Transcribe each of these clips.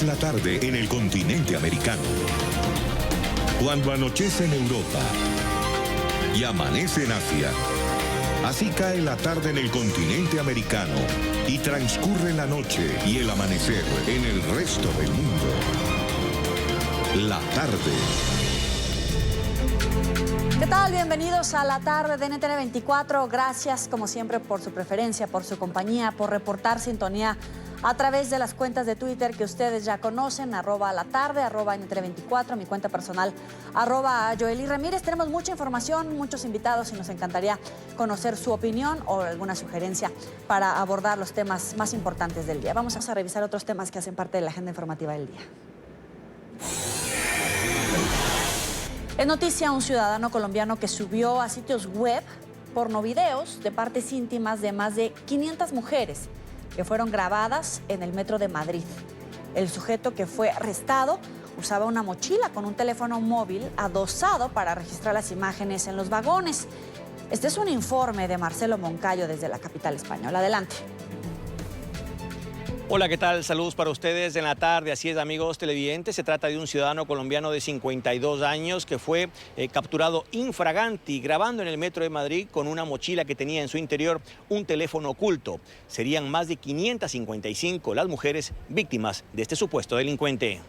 es la tarde en el continente americano. Cuando anochece en Europa y amanece en Asia, así cae la tarde en el continente americano y transcurre la noche y el amanecer en el resto del mundo. La tarde. ¿Qué tal? Bienvenidos a la tarde de NTN 24. Gracias, como siempre, por su preferencia, por su compañía, por reportar sintonía a través de las cuentas de Twitter que ustedes ya conocen, @latarde, @NTN24, mi cuenta personal, @Joely Ramírez. Tenemos mucha información, muchos invitados y nos encantaría conocer su opinión o alguna sugerencia para abordar los temas más importantes del día. Vamos a revisar otros temas que hacen parte de la agenda informativa del día. Es noticia un ciudadano colombiano que subió a sitios web pornovideos de partes íntimas de más de 500 mujeres que fueron grabadas en el metro de Madrid. El sujeto que fue arrestado usaba una mochila con un teléfono móvil adosado para registrar las imágenes en los vagones. Este es un informe de Marcelo Moncayo desde la capital española. Adelante. Hola, ¿qué tal? Saludos para ustedes en la tarde. Así es, amigos televidentes. Se trata de un ciudadano colombiano de 52 años que fue capturado infraganti grabando en el metro de Madrid con una mochila que tenía en su interior un teléfono oculto. Serían más de 555 las mujeres víctimas de este supuesto delincuente.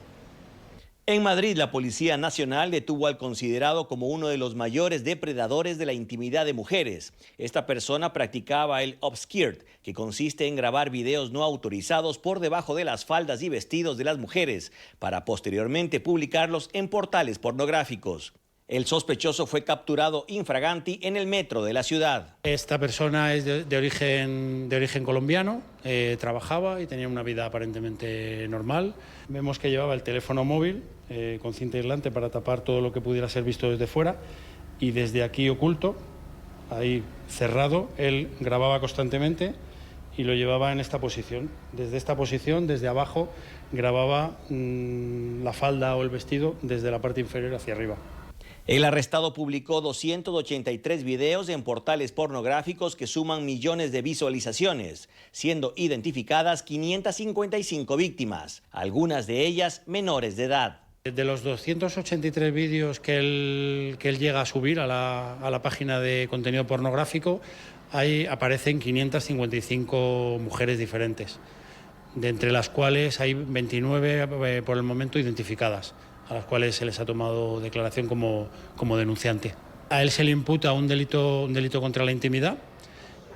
En Madrid, la Policía Nacional detuvo al considerado como uno de los mayores depredadores de la intimidad de mujeres. Esta persona practicaba el upskirt, que consiste en grabar videos no autorizados por debajo de las faldas y vestidos de las mujeres, para posteriormente publicarlos en portales pornográficos. El sospechoso fue capturado infraganti en el metro de la ciudad. Esta persona es de origen colombiano, trabajaba y tenía una vida aparentemente normal. Vemos que llevaba el teléfono móvil con cinta aislante para tapar todo lo que pudiera ser visto desde fuera, y desde aquí oculto, ahí cerrado, él grababa constantemente y lo llevaba en esta posición. Desde esta posición, desde abajo, grababa la falda o el vestido desde la parte inferior hacia arriba. El arrestado publicó 283 videos en portales pornográficos que suman millones de visualizaciones, siendo identificadas 555 víctimas, algunas de ellas menores de edad. De los 283 vídeos que él llega a subir a la página de contenido pornográfico, ahí aparecen 555 mujeres diferentes, de entre las cuales hay 29 por el momento identificadas, a las cuales se les ha tomado declaración como denunciante. A él se le imputa un delito contra la intimidad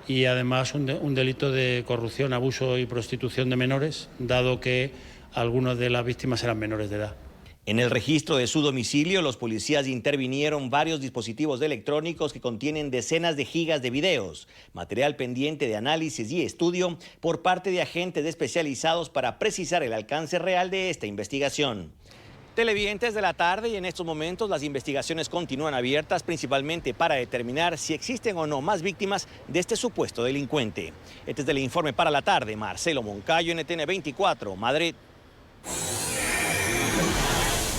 y además un delito de corrupción, abuso y prostitución de menores, dado que algunas de las víctimas eran menores de edad. En el registro de su domicilio, los policías intervinieron varios dispositivos electrónicos que contienen decenas de gigas de videos, material pendiente de análisis y estudio por parte de agentes especializados para precisar el alcance real de esta investigación. Televidentes de la tarde, y en estos momentos las investigaciones continúan abiertas principalmente para determinar si existen o no más víctimas de este supuesto delincuente. Este es el informe para la tarde. Marcelo Moncayo, NTN 24, Madrid.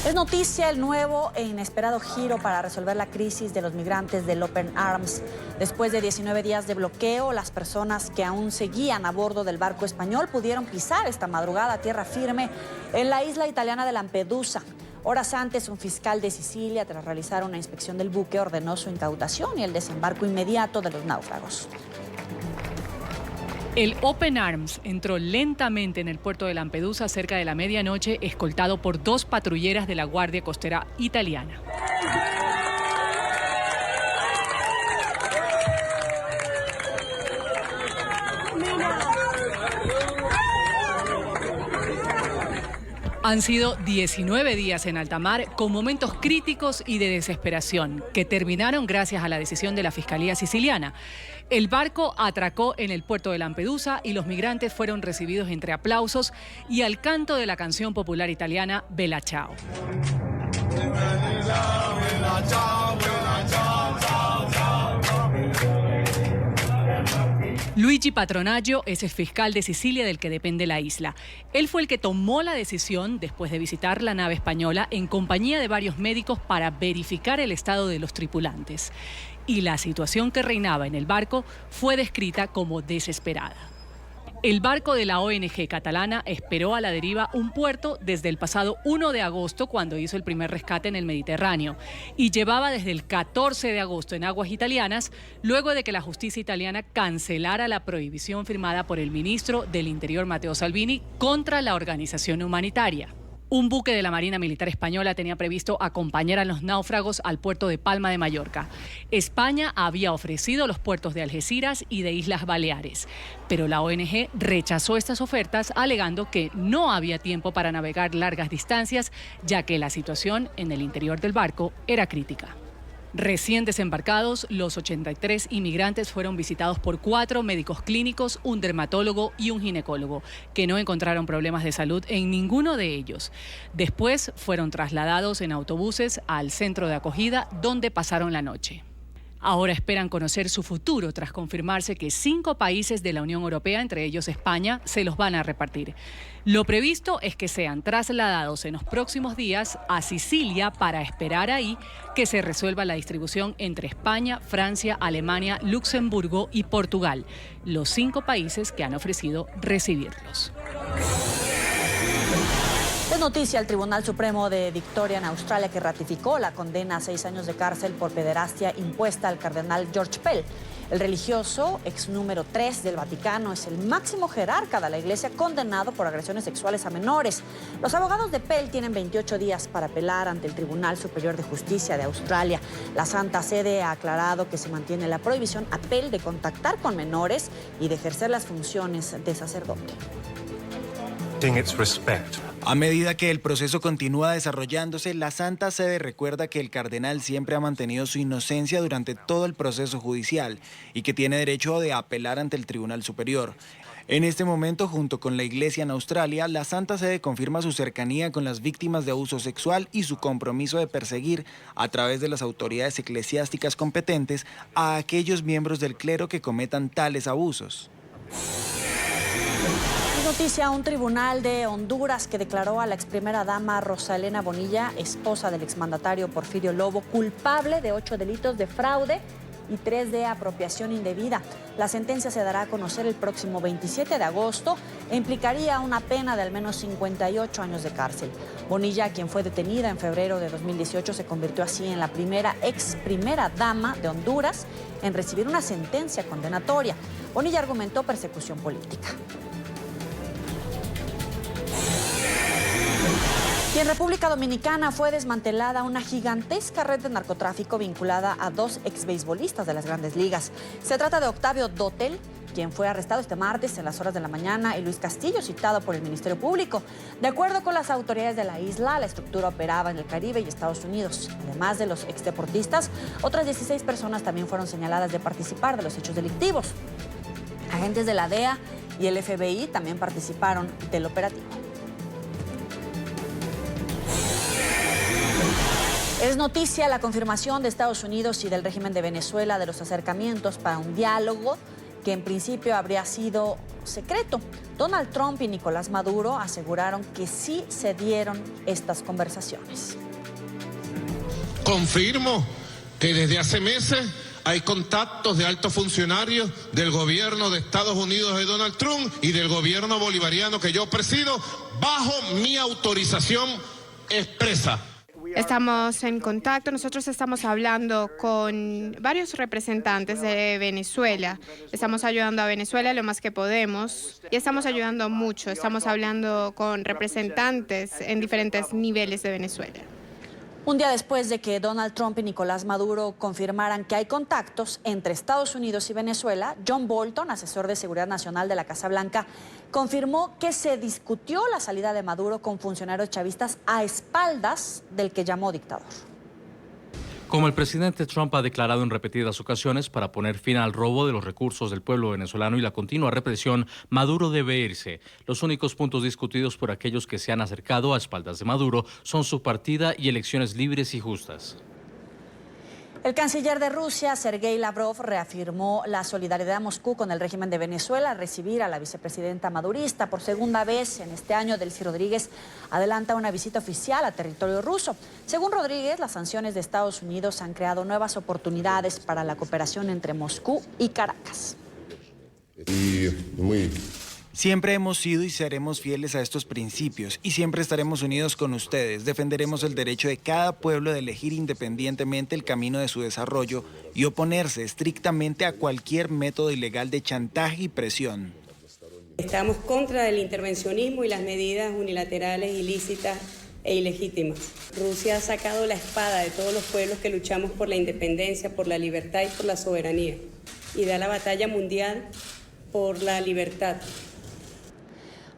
Es noticia el nuevo e inesperado giro para resolver la crisis de los migrantes del Open Arms. Después de 19 días de bloqueo, las personas que aún seguían a bordo del barco español pudieron pisar esta madrugada a tierra firme en la isla italiana de Lampedusa. Horas antes, un fiscal de Sicilia, tras realizar una inspección del buque, ordenó su incautación y el desembarco inmediato de los náufragos. El Open Arms entró lentamente en el puerto de Lampedusa cerca de la medianoche, escoltado por 2 patrulleras de la Guardia Costera italiana. Han sido 19 días en alta mar con momentos críticos y de desesperación que terminaron gracias a la decisión de la Fiscalía siciliana. El barco atracó en el puerto de Lampedusa y los migrantes fueron recibidos entre aplausos y al canto de la canción popular italiana Bella Ciao. Luigi Patronaggio es el fiscal de Sicilia del que depende la isla. Él fue el que tomó la decisión después de visitar la nave española en compañía de varios médicos para verificar el estado de los tripulantes. Y la situación que reinaba en el barco fue descrita como desesperada. El barco de la ONG catalana esperó a la deriva un puerto desde el pasado 1 de agosto, cuando hizo el primer rescate en el Mediterráneo, y llevaba desde el 14 de agosto en aguas italianas, luego de que la justicia italiana cancelara la prohibición firmada por el ministro del Interior, Matteo Salvini, contra la organización humanitaria. Un buque de la Marina Militar Española tenía previsto acompañar a los náufragos al puerto de Palma de Mallorca. España había ofrecido los puertos de Algeciras y de Islas Baleares, pero la ONG rechazó estas ofertas alegando que no había tiempo para navegar largas distancias, ya que la situación en el interior del barco era crítica. Recién desembarcados, los 83 inmigrantes fueron visitados por 4 médicos clínicos, un dermatólogo y un ginecólogo, que no encontraron problemas de salud en ninguno de ellos. Después fueron trasladados en autobuses al centro de acogida, donde pasaron la noche. Ahora esperan conocer su futuro tras confirmarse que 5 países de la Unión Europea, entre ellos España, se los van a repartir. Lo previsto es que sean trasladados en los próximos días a Sicilia para esperar ahí que se resuelva la distribución entre España, Francia, Alemania, Luxemburgo y Portugal, los 5 países que han ofrecido recibirlos. Es noticia el Tribunal Supremo de Victoria en Australia, que ratificó la condena a 6 años de cárcel por pederastia impuesta al cardenal George Pell. El religioso, ex número 3 del Vaticano, es el máximo jerarca de la Iglesia condenado por agresiones sexuales a menores. Los abogados de Pell tienen 28 días para apelar ante el Tribunal Superior de Justicia de Australia. La Santa Sede ha aclarado que se mantiene la prohibición a Pell de contactar con menores y de ejercer las funciones de sacerdote. A medida que el proceso continúa desarrollándose, la Santa Sede recuerda que el cardenal siempre ha mantenido su inocencia durante todo el proceso judicial y que tiene derecho de apelar ante el Tribunal Superior. En este momento, junto con la Iglesia en Australia, la Santa Sede confirma su cercanía con las víctimas de abuso sexual y su compromiso de perseguir, a través de las autoridades eclesiásticas competentes, a aquellos miembros del clero que cometan tales abusos. Noticia, un tribunal de Honduras que declaró a la ex primera dama Rosa Elena Bonilla, esposa del exmandatario Porfirio Lobo, culpable de 8 delitos de fraude y 3 de apropiación indebida. La sentencia se dará a conocer el próximo 27 de agosto e implicaría una pena de al menos 58 años de cárcel. Bonilla, quien fue detenida en febrero de 2018, se convirtió así en la ex primera dama de Honduras en recibir una sentencia condenatoria. Bonilla argumentó persecución política. Y en República Dominicana fue desmantelada una gigantesca red de narcotráfico vinculada a 2 exbeisbolistas de las Grandes Ligas. Se trata de Octavio Dotel, quien fue arrestado este martes en las horas de la mañana, y Luis Castillo, citado por el Ministerio Público. De acuerdo con las autoridades de la isla, la estructura operaba en el Caribe y Estados Unidos. Además de los exdeportistas, otras 16 personas también fueron señaladas de participar de los hechos delictivos. Agentes de la DEA y el FBI también participaron del operativo. Es noticia la confirmación de Estados Unidos y del régimen de Venezuela de los acercamientos para un diálogo que en principio habría sido secreto. Donald Trump y Nicolás Maduro aseguraron que sí se dieron estas conversaciones. Confirmo que desde hace meses hay contactos de altos funcionarios del gobierno de Estados Unidos de Donald Trump y del gobierno bolivariano que yo presido bajo mi autorización expresa. Estamos en contacto, nosotros estamos hablando con varios representantes de Venezuela. Estamos ayudando a Venezuela lo más que podemos y estamos ayudando mucho. Estamos hablando con representantes en diferentes niveles de Venezuela. Un día después de que Donald Trump y Nicolás Maduro confirmaran que hay contactos entre Estados Unidos y Venezuela, John Bolton, asesor de Seguridad Nacional de la Casa Blanca, confirmó que se discutió la salida de Maduro con funcionarios chavistas a espaldas del que llamó dictador. Como el presidente Trump ha declarado en repetidas ocasiones, para poner fin al robo de los recursos del pueblo venezolano y la continua represión, Maduro debe irse. Los únicos puntos discutidos por aquellos que se han acercado a espaldas de Maduro son su partida y elecciones libres y justas. El canciller de Rusia, Sergei Lavrov, reafirmó la solidaridad de Moscú con el régimen de Venezuela al recibir a la vicepresidenta madurista. Por segunda vez en este año, Delcy Rodríguez adelanta una visita oficial a territorio ruso. Según Rodríguez, las sanciones de Estados Unidos han creado nuevas oportunidades para la cooperación entre Moscú y Caracas. Siempre hemos sido y seremos fieles a estos principios y siempre estaremos unidos con ustedes. Defenderemos el derecho de cada pueblo de elegir independientemente el camino de su desarrollo y oponerse estrictamente a cualquier método ilegal de chantaje y presión. Estamos contra el intervencionismo y las medidas unilaterales ilícitas e ilegítimas. Rusia ha sacado la espada de todos los pueblos que luchamos por la independencia, por la libertad y por la soberanía, y da la batalla mundial por la libertad.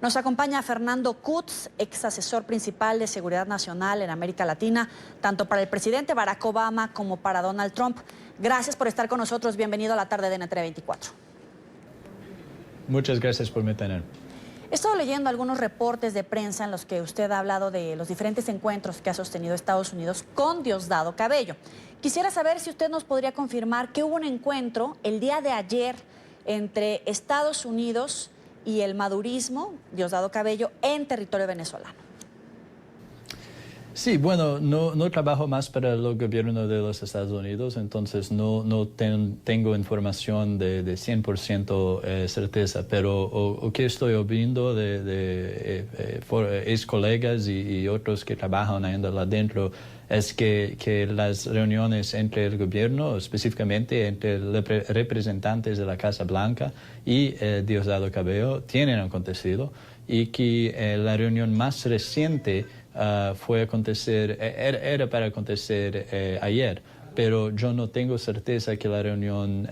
Nos acompaña Fernando Kutz, ex asesor principal de Seguridad Nacional en América Latina, tanto para el presidente Barack Obama como para Donald Trump. Gracias por estar con nosotros. Bienvenido a la tarde de NTN 24. Muchas gracias por tener. He estado leyendo algunos reportes de prensa en los que usted ha hablado de los diferentes encuentros que ha sostenido Estados Unidos con Diosdado Cabello. Quisiera saber si usted nos podría confirmar que hubo un encuentro el día de ayer entre Estados Unidos y el madurismo, Diosdado Cabello, en territorio venezolano. Sí, bueno, no trabajo más para el gobierno de los Estados Unidos, entonces no tengo información de 100% certeza, pero lo que estoy oyendo de ex colegas y otros que trabajan ahí adentro es que las reuniones entre el gobierno, específicamente entre los representantes de la Casa Blanca y Diosdado Cabello, tienen acontecido y que la reunión más reciente era para acontecer ayer, pero yo no tengo certeza que la reunión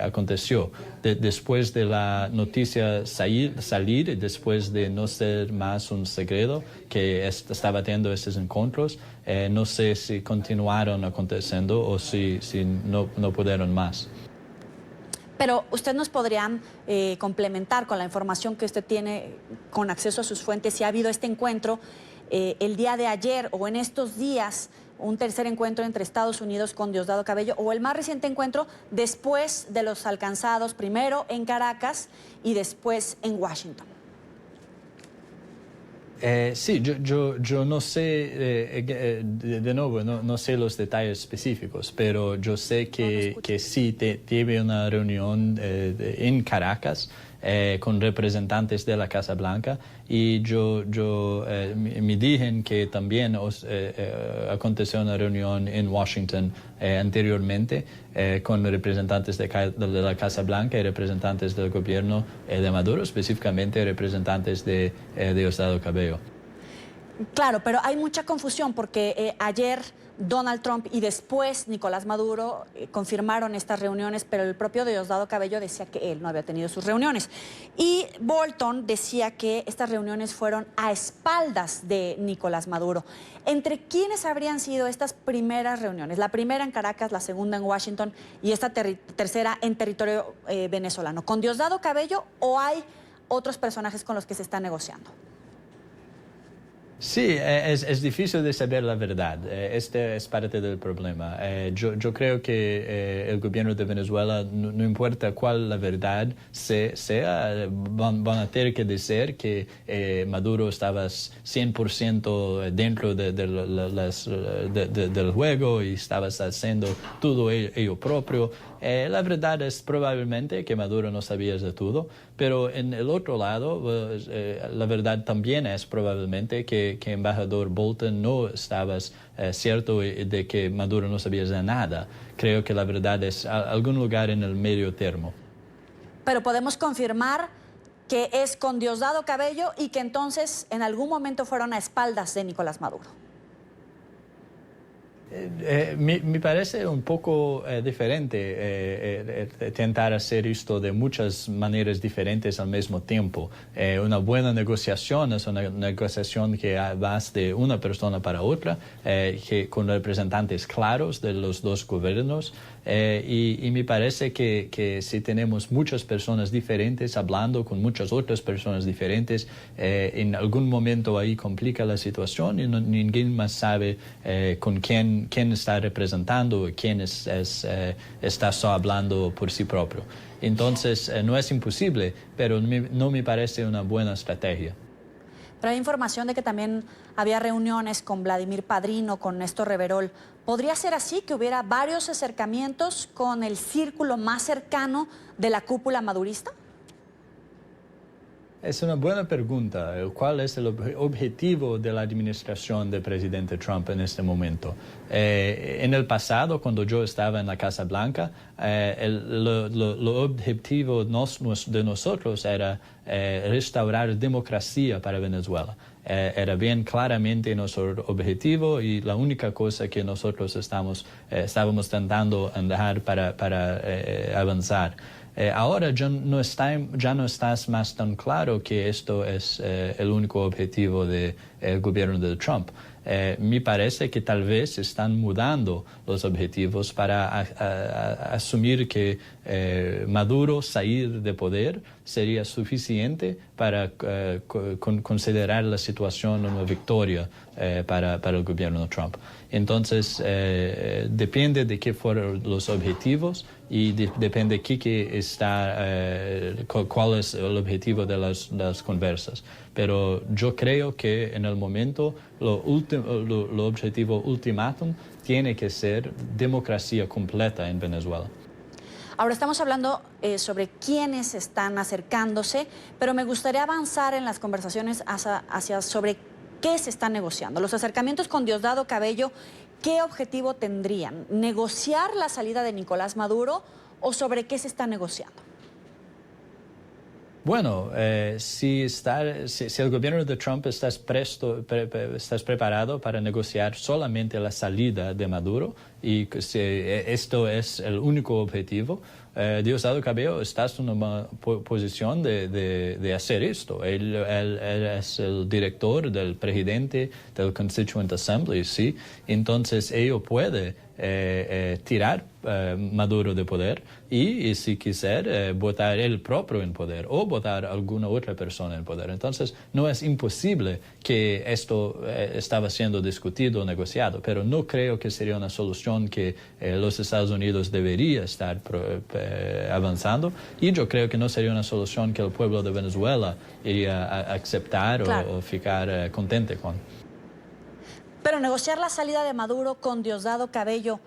aconteció. Después de la noticia salir, después de no ser más un secreto que estaba teniendo estos encuentros, no sé si continuaron aconteciendo o si no pudieron más. Pero usted nos podría complementar con la información que usted tiene con acceso a sus fuentes, si ha habido este encuentro el día de ayer o en estos días, un tercer encuentro entre Estados Unidos con Diosdado Cabello, o el más reciente encuentro después de los alcanzados primero en Caracas y después en Washington. Sí, yo no sé, de nuevo, no sé los detalles específicos, pero yo sé que sí tuve una reunión en Caracas con representantes de la Casa Blanca y me dijeron que también aconteció una reunión en Washington anteriormente con representantes de la Casa Blanca y representantes del gobierno de Maduro, específicamente representantes de Diosdado Cabello. Claro, pero hay mucha confusión porque ayer Donald Trump y después Nicolás Maduro confirmaron estas reuniones, pero el propio Diosdado Cabello decía que él no había tenido sus reuniones. Y Bolton decía que estas reuniones fueron a espaldas de Nicolás Maduro. ¿Entre quiénes habrían sido estas primeras reuniones? La primera en Caracas, la segunda en Washington y esta tercera en territorio venezolano. ¿Con Diosdado Cabello o hay otros personajes con los que se está negociando? Sí, es difícil de saber la verdad. Este es parte del problema. Yo creo que el gobierno de Venezuela, no importa cuál la verdad sea, van a tener que decir que Maduro estaba 100% dentro del juego y estaba haciendo todo ello propio. La verdad es probablemente que Maduro no sabía de todo, pero en el otro lado, la verdad también es probablemente que embajador Bolton no estaba cierto de que Maduro no sabía de nada. Creo que la verdad es algún lugar en el medio termo. Pero podemos confirmar que es con Diosdado Cabello y que entonces en algún momento fueron a espaldas de Nicolás Maduro. Me parece un poco diferente intentar hacer esto de muchas maneras diferentes al mismo tiempo. Una buena negociación es una negociación que va de una persona para otra, con representantes claros de los dos gobiernos. Y me parece que si tenemos muchas personas diferentes hablando con muchas otras personas diferentes, en algún momento ahí complica la situación y ninguén más sabe con quién está representando y quién está solo hablando por sí propio. Entonces, no es imposible, pero no me parece una buena estrategia. Pero hay información de que también había reuniones con Vladimir Padrino, con Néstor Reverol. ¿Podría ser así, que hubiera varios acercamientos con el círculo más cercano de la cúpula madurista? Es una buena pregunta. ¿Cuál es el objetivo de la administración del presidente Trump en este momento? En el pasado, cuando yo estaba en la Casa Blanca, el objetivo de nosotros era restaurar democracia para Venezuela. Era bien claramente nuestro objetivo y la única cosa que nosotros estábamos tentando andar para avanzar. Ahora ya no estás más tan claro que esto es el único objetivo del gobierno de Trump. Me parece que tal vez están mudando los objetivos para asumir que Maduro salir de poder sería suficiente para considerar la situación una victoria para el gobierno de Trump. Entonces, depende de qué fueron los objetivos y depende cuál es el objetivo de las conversas. Pero yo creo que en el momento lo objetivo ultimátum tiene que ser democracia completa en Venezuela. Ahora estamos hablando sobre quiénes están acercándose, pero me gustaría avanzar en las conversaciones hacia sobre qué se está negociando. Los acercamientos con Diosdado Cabello, ¿qué objetivo tendrían? ¿Negociar la salida de Nicolás Maduro o sobre qué se está negociando? Bueno, si el gobierno de Trump estás preparado para negociar solamente la salida de Maduro y si esto es el único objetivo, Diosdado Cabello está en una posición de hacer esto. Él es el director del presidente del Constituent Assembly, ¿sí? Entonces, ello puede tirar Maduro de poder y si quiser votar él propio en poder o votar alguna otra persona en poder. Entonces no es imposible que esto estaba siendo discutido o negociado, pero no creo que sería una solución que los Estados Unidos debería estar avanzando y yo creo que no sería una solución que el pueblo de Venezuela iría a aceptar o ficar contente con. Pero negociar la salida de Maduro con Diosdado Cabello,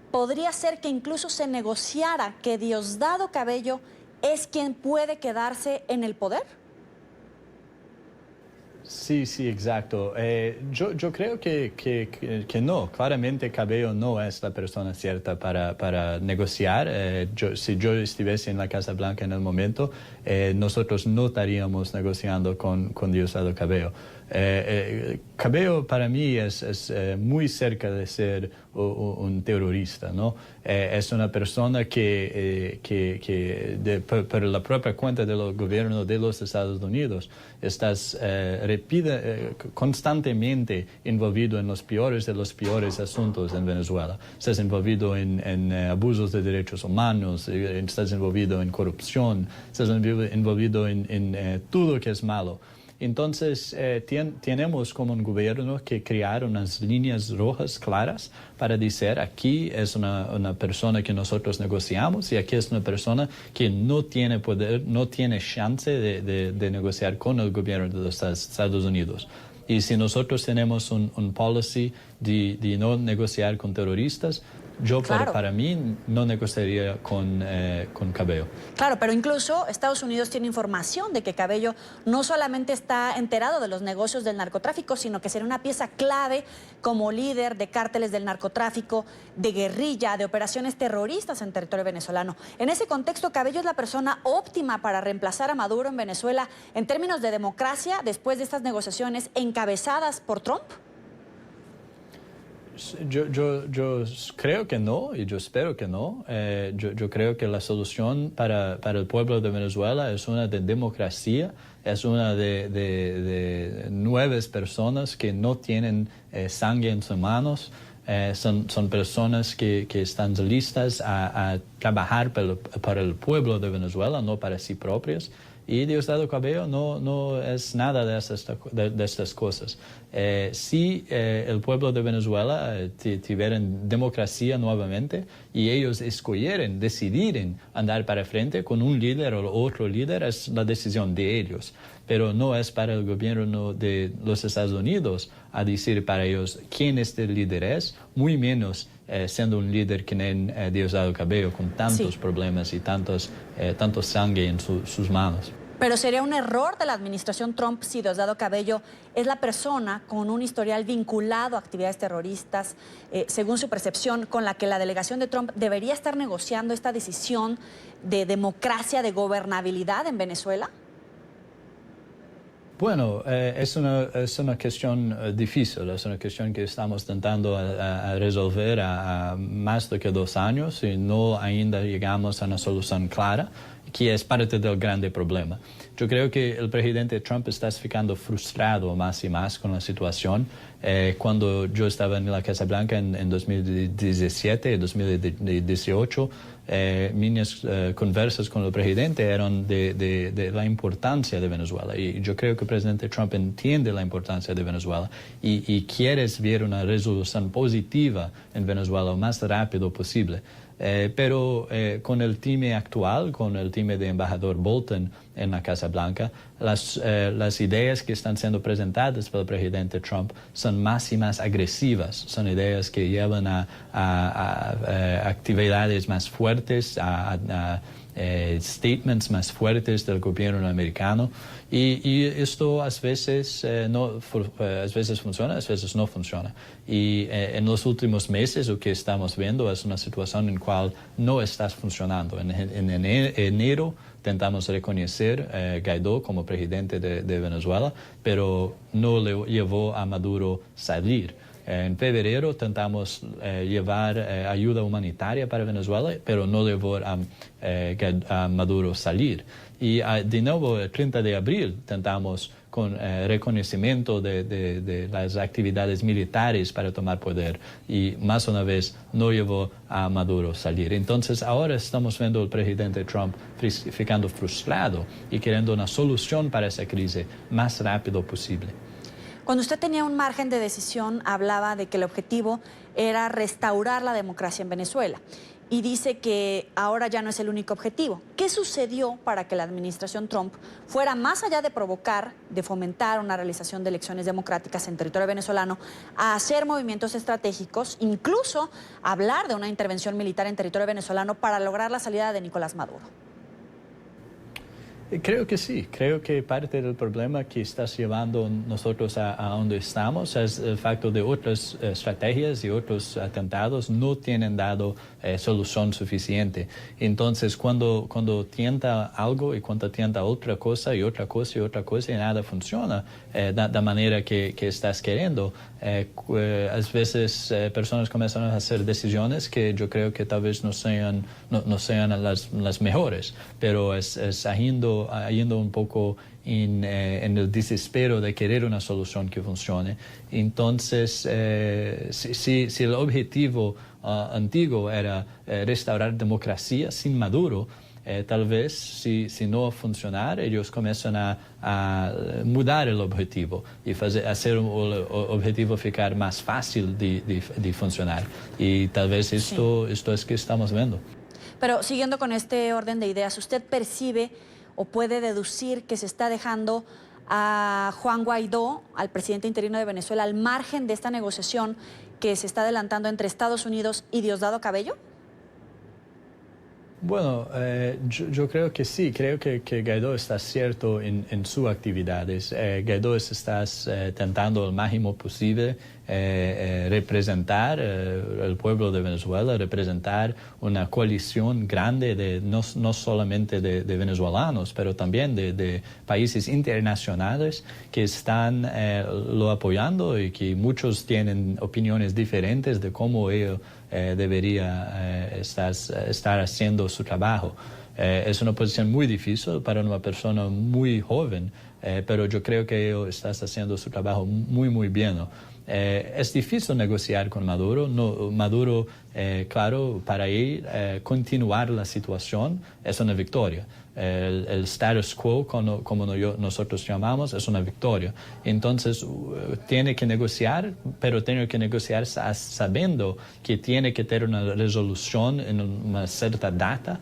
¿podría ser que incluso se negociara que Diosdado Cabello es quien puede quedarse en el poder? Sí, exacto. Yo creo que no. Claramente Cabello no es la persona cierta para negociar. Si yo estuviese en la Casa Blanca en el momento, nosotros no estaríamos negociando con Diosdado Cabello. Cabello para mí es muy cerca de ser un terrorista, ¿no? Es una persona que por la propia cuenta del gobierno de los Estados Unidos estás constantemente envolvido en los peores de los peores asuntos en Venezuela. Estás envolvido en abusos de derechos humanos, estás envolvido en corrupción, estás envolvido en todo que es malo. Entonces, tenemos como un gobierno que crear unas líneas rojas claras para decir aquí es una persona que nosotros negociamos y aquí es una persona que no tiene poder, no tiene chance de negociar con el gobierno de los Estados Unidos. Y si nosotros tenemos un policy de no negociar con terroristas, yo para mí no negociaría con Cabello. Claro, pero incluso Estados Unidos tiene información de que Cabello no solamente está enterado de los negocios del narcotráfico, sino que será una pieza clave como líder de cárteles del narcotráfico, de guerrilla, de operaciones terroristas en territorio venezolano. En ese contexto, Cabello es la persona óptima para reemplazar a Maduro en Venezuela en términos de democracia después de estas negociaciones encabezadas por Trump. Yo creo que no y yo espero que no. Yo creo que la solución para el pueblo de Venezuela es una de democracia, es una de nuevas personas que no tienen sangre en sus manos. Son personas que están listas a trabajar para el pueblo de Venezuela, no para sí propios. Y Diosdado Cabello no es nada de estas cosas. Si el pueblo de Venezuela tuviera democracia nuevamente y ellos decidieren andar para frente con un líder o otro líder, es la decisión de ellos. Pero no es para el gobierno de los Estados Unidos a decir para ellos quién este líder es, muy menos siendo un líder que en Diosdado Cabello con tantos problemas y tantos sangre en sus manos. Pero sería un error de la administración Trump si Diosdado Cabello es la persona con un historial vinculado a actividades terroristas, según su percepción, con la que la delegación de Trump debería estar negociando esta decisión de democracia, de gobernabilidad en Venezuela. Bueno, es una cuestión difícil, es una cuestión que estamos intentando a resolver a más de 2 años y no ainda llegamos a una solución clara, que es parte del grande problema. Yo creo que el presidente Trump está ficando frustrado más y más con la situación. Cuando yo estaba en la Casa Blanca en 2017 y 2018, mis conversas con el presidente eran de la importancia de Venezuela. Y yo creo que el presidente Trump entiende la importancia de Venezuela y quiere ver una resolución positiva en Venezuela lo más rápido posible. Pero con el team actual, con el team de embajador Bolton en la Casa Blanca, las ideas que están siendo presentadas por el presidente Trump son más y más agresivas, son ideas que llevan a actividades más fuertes, a statements más fuertes del gobierno americano y esto a veces funciona, a veces no funciona. Y en los últimos meses lo que estamos viendo es una situación en la cual no está funcionando. En enero intentamos reconocer Guaidó como presidente de Venezuela, pero no le llevó a Maduro salir. En febrero intentamos llevar ayuda humanitaria para Venezuela, pero no llevó a Maduro salir. Y de nuevo, el 30 de abril intentamos con reconocimiento de las actividades militares para tomar poder y más una vez no llevó a Maduro salir. Entonces ahora estamos viendo al presidente Trump ficando frustrado y queriendo una solución para esa crisis más rápido posible. Cuando usted tenía un margen de decisión, hablaba de que el objetivo era restaurar la democracia en Venezuela. Y dice que ahora ya no es el único objetivo. ¿Qué sucedió para que la administración Trump fuera más allá de provocar, de fomentar una realización de elecciones democráticas en territorio venezolano, a hacer movimientos estratégicos, incluso hablar de una intervención militar en territorio venezolano para lograr la salida de Nicolás Maduro? Creo que sí, creo que parte del problema que está llevando nosotros a donde estamos es el facto de otras estrategias y otros atentados no tienen dado solución suficiente. Entonces, cuando tienta algo y cuando tienta otra cosa y otra cosa y otra cosa y nada funciona de manera que estás queriendo, a veces personas comienzan a hacer decisiones que yo creo que tal vez no sean las mejores, pero es yendo un poco en el desespero de querer una solución que funcione. Entonces, si el objetivo antiguo era restaurar democracia sin Maduro, tal vez si no funcionar, ellos comienzan a mudar el objetivo y hacer el objetivo ficar más fácil de funcionar. Y tal vez esto es que estamos viendo. Pero siguiendo con este orden de ideas, ¿usted percibe o puede deducir que se está dejando a Juan Guaidó, al presidente interino de Venezuela, al margen de esta negociación que se está adelantando entre Estados Unidos y Diosdado Cabello? Bueno, yo creo que sí, creo que Guaidó está cierto en sus actividades. Guaidó está intentando el máximo posible representar el pueblo de Venezuela, representar una coalición grande no solamente de venezolanos, pero también de países internacionales que están lo apoyando y que muchos tienen opiniones diferentes de cómo ellos debería estar haciendo su trabajo. Es una posición muy difícil para una persona muy joven, pero yo creo que ellos están haciendo su trabajo muy, muy bien, ¿no? Es difícil negociar con Maduro. Maduro, claro, para él continuar la situación es una victoria. El status quo, como nosotros llamamos, es una victoria. Entonces, tiene que negociar, pero tiene que negociar sabiendo que tiene que tener una resolución en una cierta data,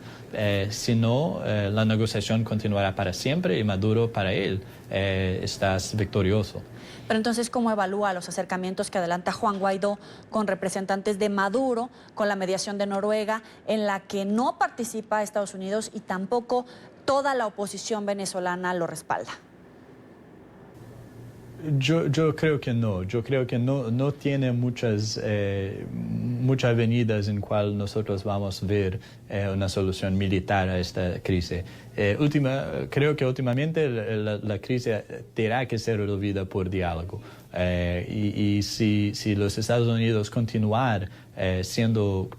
si no, la negociación continuará para siempre y Maduro, para él, está victorioso. Pero entonces, ¿cómo evalúa los acercamientos que adelanta Juan Guaidó con representantes de Maduro, con la mediación de Noruega, en la que no participa Estados Unidos y tampoco toda la oposición venezolana lo respalda. Yo creo que no. Yo creo que no tiene muchas avenidas en cual nosotros vamos a ver una solución militar a esta crisis. Creo que últimamente la crisis tendrá que ser resolvida por diálogo. Y si los Estados Unidos continuar siendo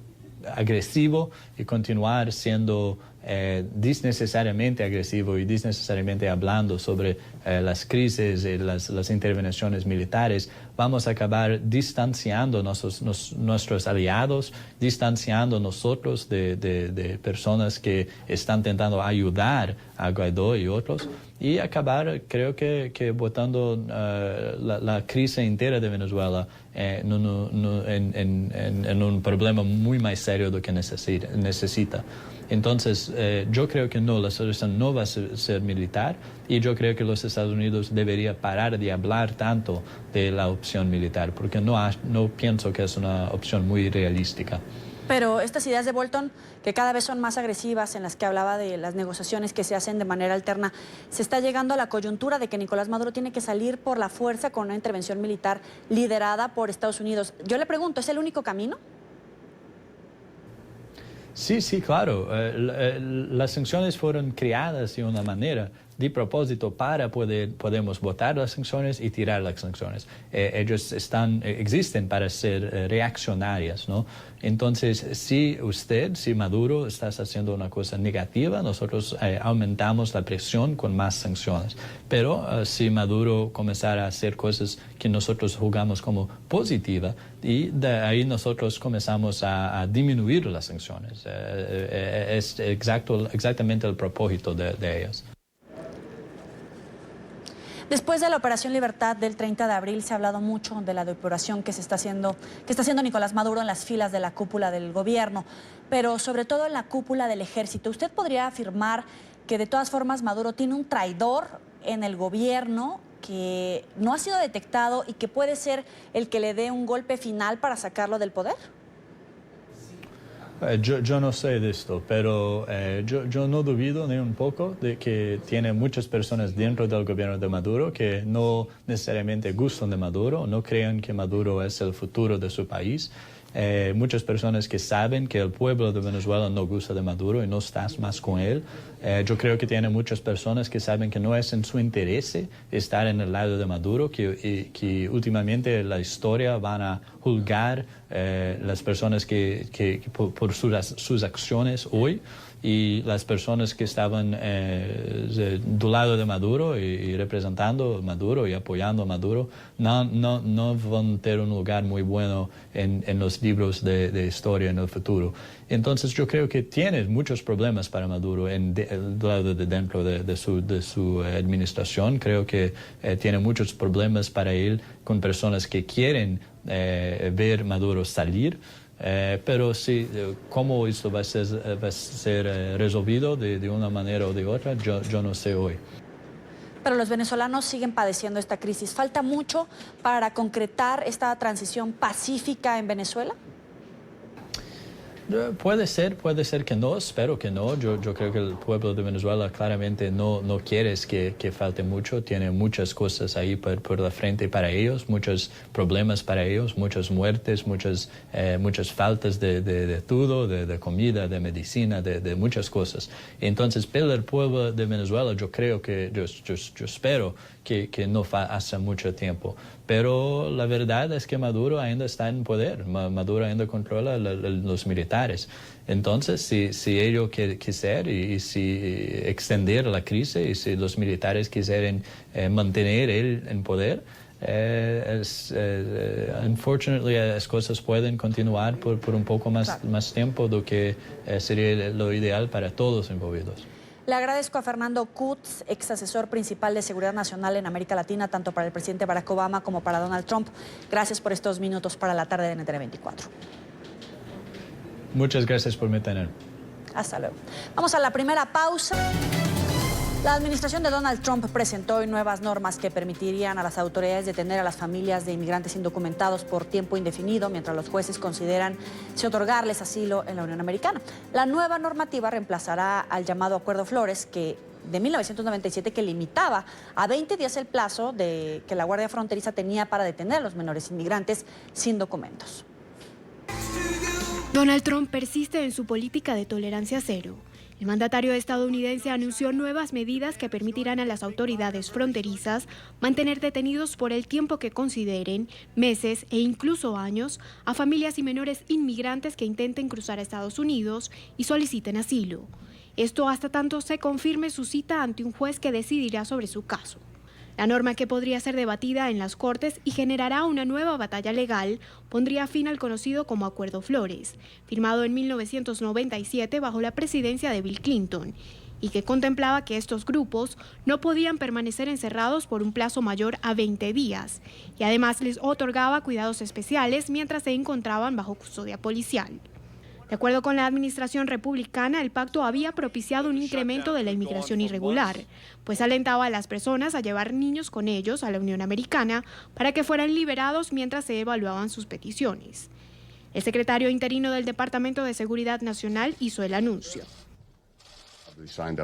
agresivo y continuar siendo desnecesariamente agresivo y desnecesariamente hablando sobre las crisis y las intervenciones militares, vamos a acabar distanciando nuestros aliados, distanciando nosotros de personas que están intentando ayudar a Guaidó y otros, y acabar, creo que botando la crisis entera de Venezuela en un problema muy más serio de lo que necesita. Entonces, yo creo que no, la solución no va a ser militar, y yo creo que los Estados Unidos deberían parar de hablar tanto de la opción militar, porque no pienso que es una opción muy realística. Pero estas ideas de Bolton, que cada vez son más agresivas, en las que hablaba de las negociaciones que se hacen de manera alterna, se está llegando a la coyuntura de que Nicolás Maduro tiene que salir por la fuerza con una intervención militar liderada por Estados Unidos. Yo le pregunto, ¿es el único camino? Sí, claro. Las sanciones fueron creadas de una manera de propósito para podemos votar las sanciones y tirar las sanciones. Ellos existen para ser reaccionarias, ¿no? Entonces, si Maduro está haciendo una cosa negativa, nosotros aumentamos la presión con más sanciones. Pero si Maduro comenzara a hacer cosas que nosotros juzgamos como positivas, y de ahí nosotros comenzamos a disminuir las sanciones. Es exactamente el propósito de ellas. Después de la Operación Libertad del 30 de abril se ha hablado mucho de la depuración que está haciendo Nicolás Maduro en las filas de la cúpula del gobierno, pero sobre todo en la cúpula del ejército. ¿Usted podría afirmar que de todas formas Maduro tiene un traidor en el gobierno que no ha sido detectado y que puede ser el que le dé un golpe final para sacarlo del poder? Yo no sé de esto, pero yo no dudo ni un poco de que tiene muchas personas dentro del gobierno de Maduro que no necesariamente gustan de Maduro, no creen que Maduro es el futuro de su país. Muchas personas que saben que el pueblo de Venezuela no gusta de Maduro y no está más con él. Yo creo que tiene muchas personas que saben que no es en su interés estar en el lado de Maduro, que últimamente la historia van a juzgar las personas que por sus acciones hoy, y las personas que estaban del lado de Maduro y representando a Maduro y apoyando a Maduro no van a tener un lugar muy bueno en los libros de historia en el futuro. Entonces yo creo que tiene muchos problemas para Maduro del lado de dentro de su administración. Creo que tiene muchos problemas para él con personas que quieren ver Maduro salir. Pero sí, cómo esto va a ser resolvido de una manera o de otra, yo no sé hoy. Pero los venezolanos siguen padeciendo esta crisis. ¿Falta mucho para concretar esta transición pacífica en Venezuela? Puede ser que no, espero que no. Yo creo que el pueblo de Venezuela claramente no quiere que falte mucho. Tiene muchas cosas ahí por la frente para ellos, muchos problemas para ellos, muchas muertes, muchas faltas de todo, de comida, de medicina, de muchas cosas. Entonces, pero el pueblo de Venezuela, yo creo que, yo espero que no hace mucho tiempo. Pero la verdad es que Maduro ainda está en poder, Maduro ainda controla los militares. Entonces, si ellos quisieran y si extender la crisis y si los militares quisieran mantener él en poder, unfortunately, las cosas pueden continuar por un poco más tiempo de lo que sería lo ideal para todos involucrados. Le agradezco a Fernando Kutz, ex asesor principal de Seguridad Nacional en América Latina, tanto para el presidente Barack Obama como para Donald Trump. Gracias por estos minutos para la tarde de NTN 24. Muchas gracias por me tener. Hasta luego. Vamos a la primera pausa. La administración de Donald Trump presentó hoy nuevas normas que permitirían a las autoridades detener a las familias de inmigrantes indocumentados por tiempo indefinido mientras los jueces consideran si otorgarles asilo en la Unión Americana. La nueva normativa reemplazará al llamado Acuerdo Flores de 1997 que limitaba a 20 días el plazo que la Guardia Fronteriza tenía para detener a los menores inmigrantes sin documentos. Donald Trump persiste en su política de tolerancia cero. El mandatario estadounidense anunció nuevas medidas que permitirán a las autoridades fronterizas mantener detenidos por el tiempo que consideren, meses e incluso años, a familias y menores inmigrantes que intenten cruzar a Estados Unidos y soliciten asilo. Esto hasta tanto se confirme su cita ante un juez que decidirá sobre su caso. La norma, que podría ser debatida en las Cortes y generará una nueva batalla legal, pondría fin al conocido como Acuerdo Flores, firmado en 1997 bajo la presidencia de Bill Clinton, y que contemplaba que estos grupos no podían permanecer encerrados por un plazo mayor a 20 días, y además les otorgaba cuidados especiales mientras se encontraban bajo custodia policial. De acuerdo con la administración republicana, el pacto había propiciado un incremento de la inmigración irregular, pues alentaba a las personas a llevar niños con ellos a la Unión Americana para que fueran liberados mientras se evaluaban sus peticiones. El secretario interino del Departamento de Seguridad Nacional hizo el anuncio.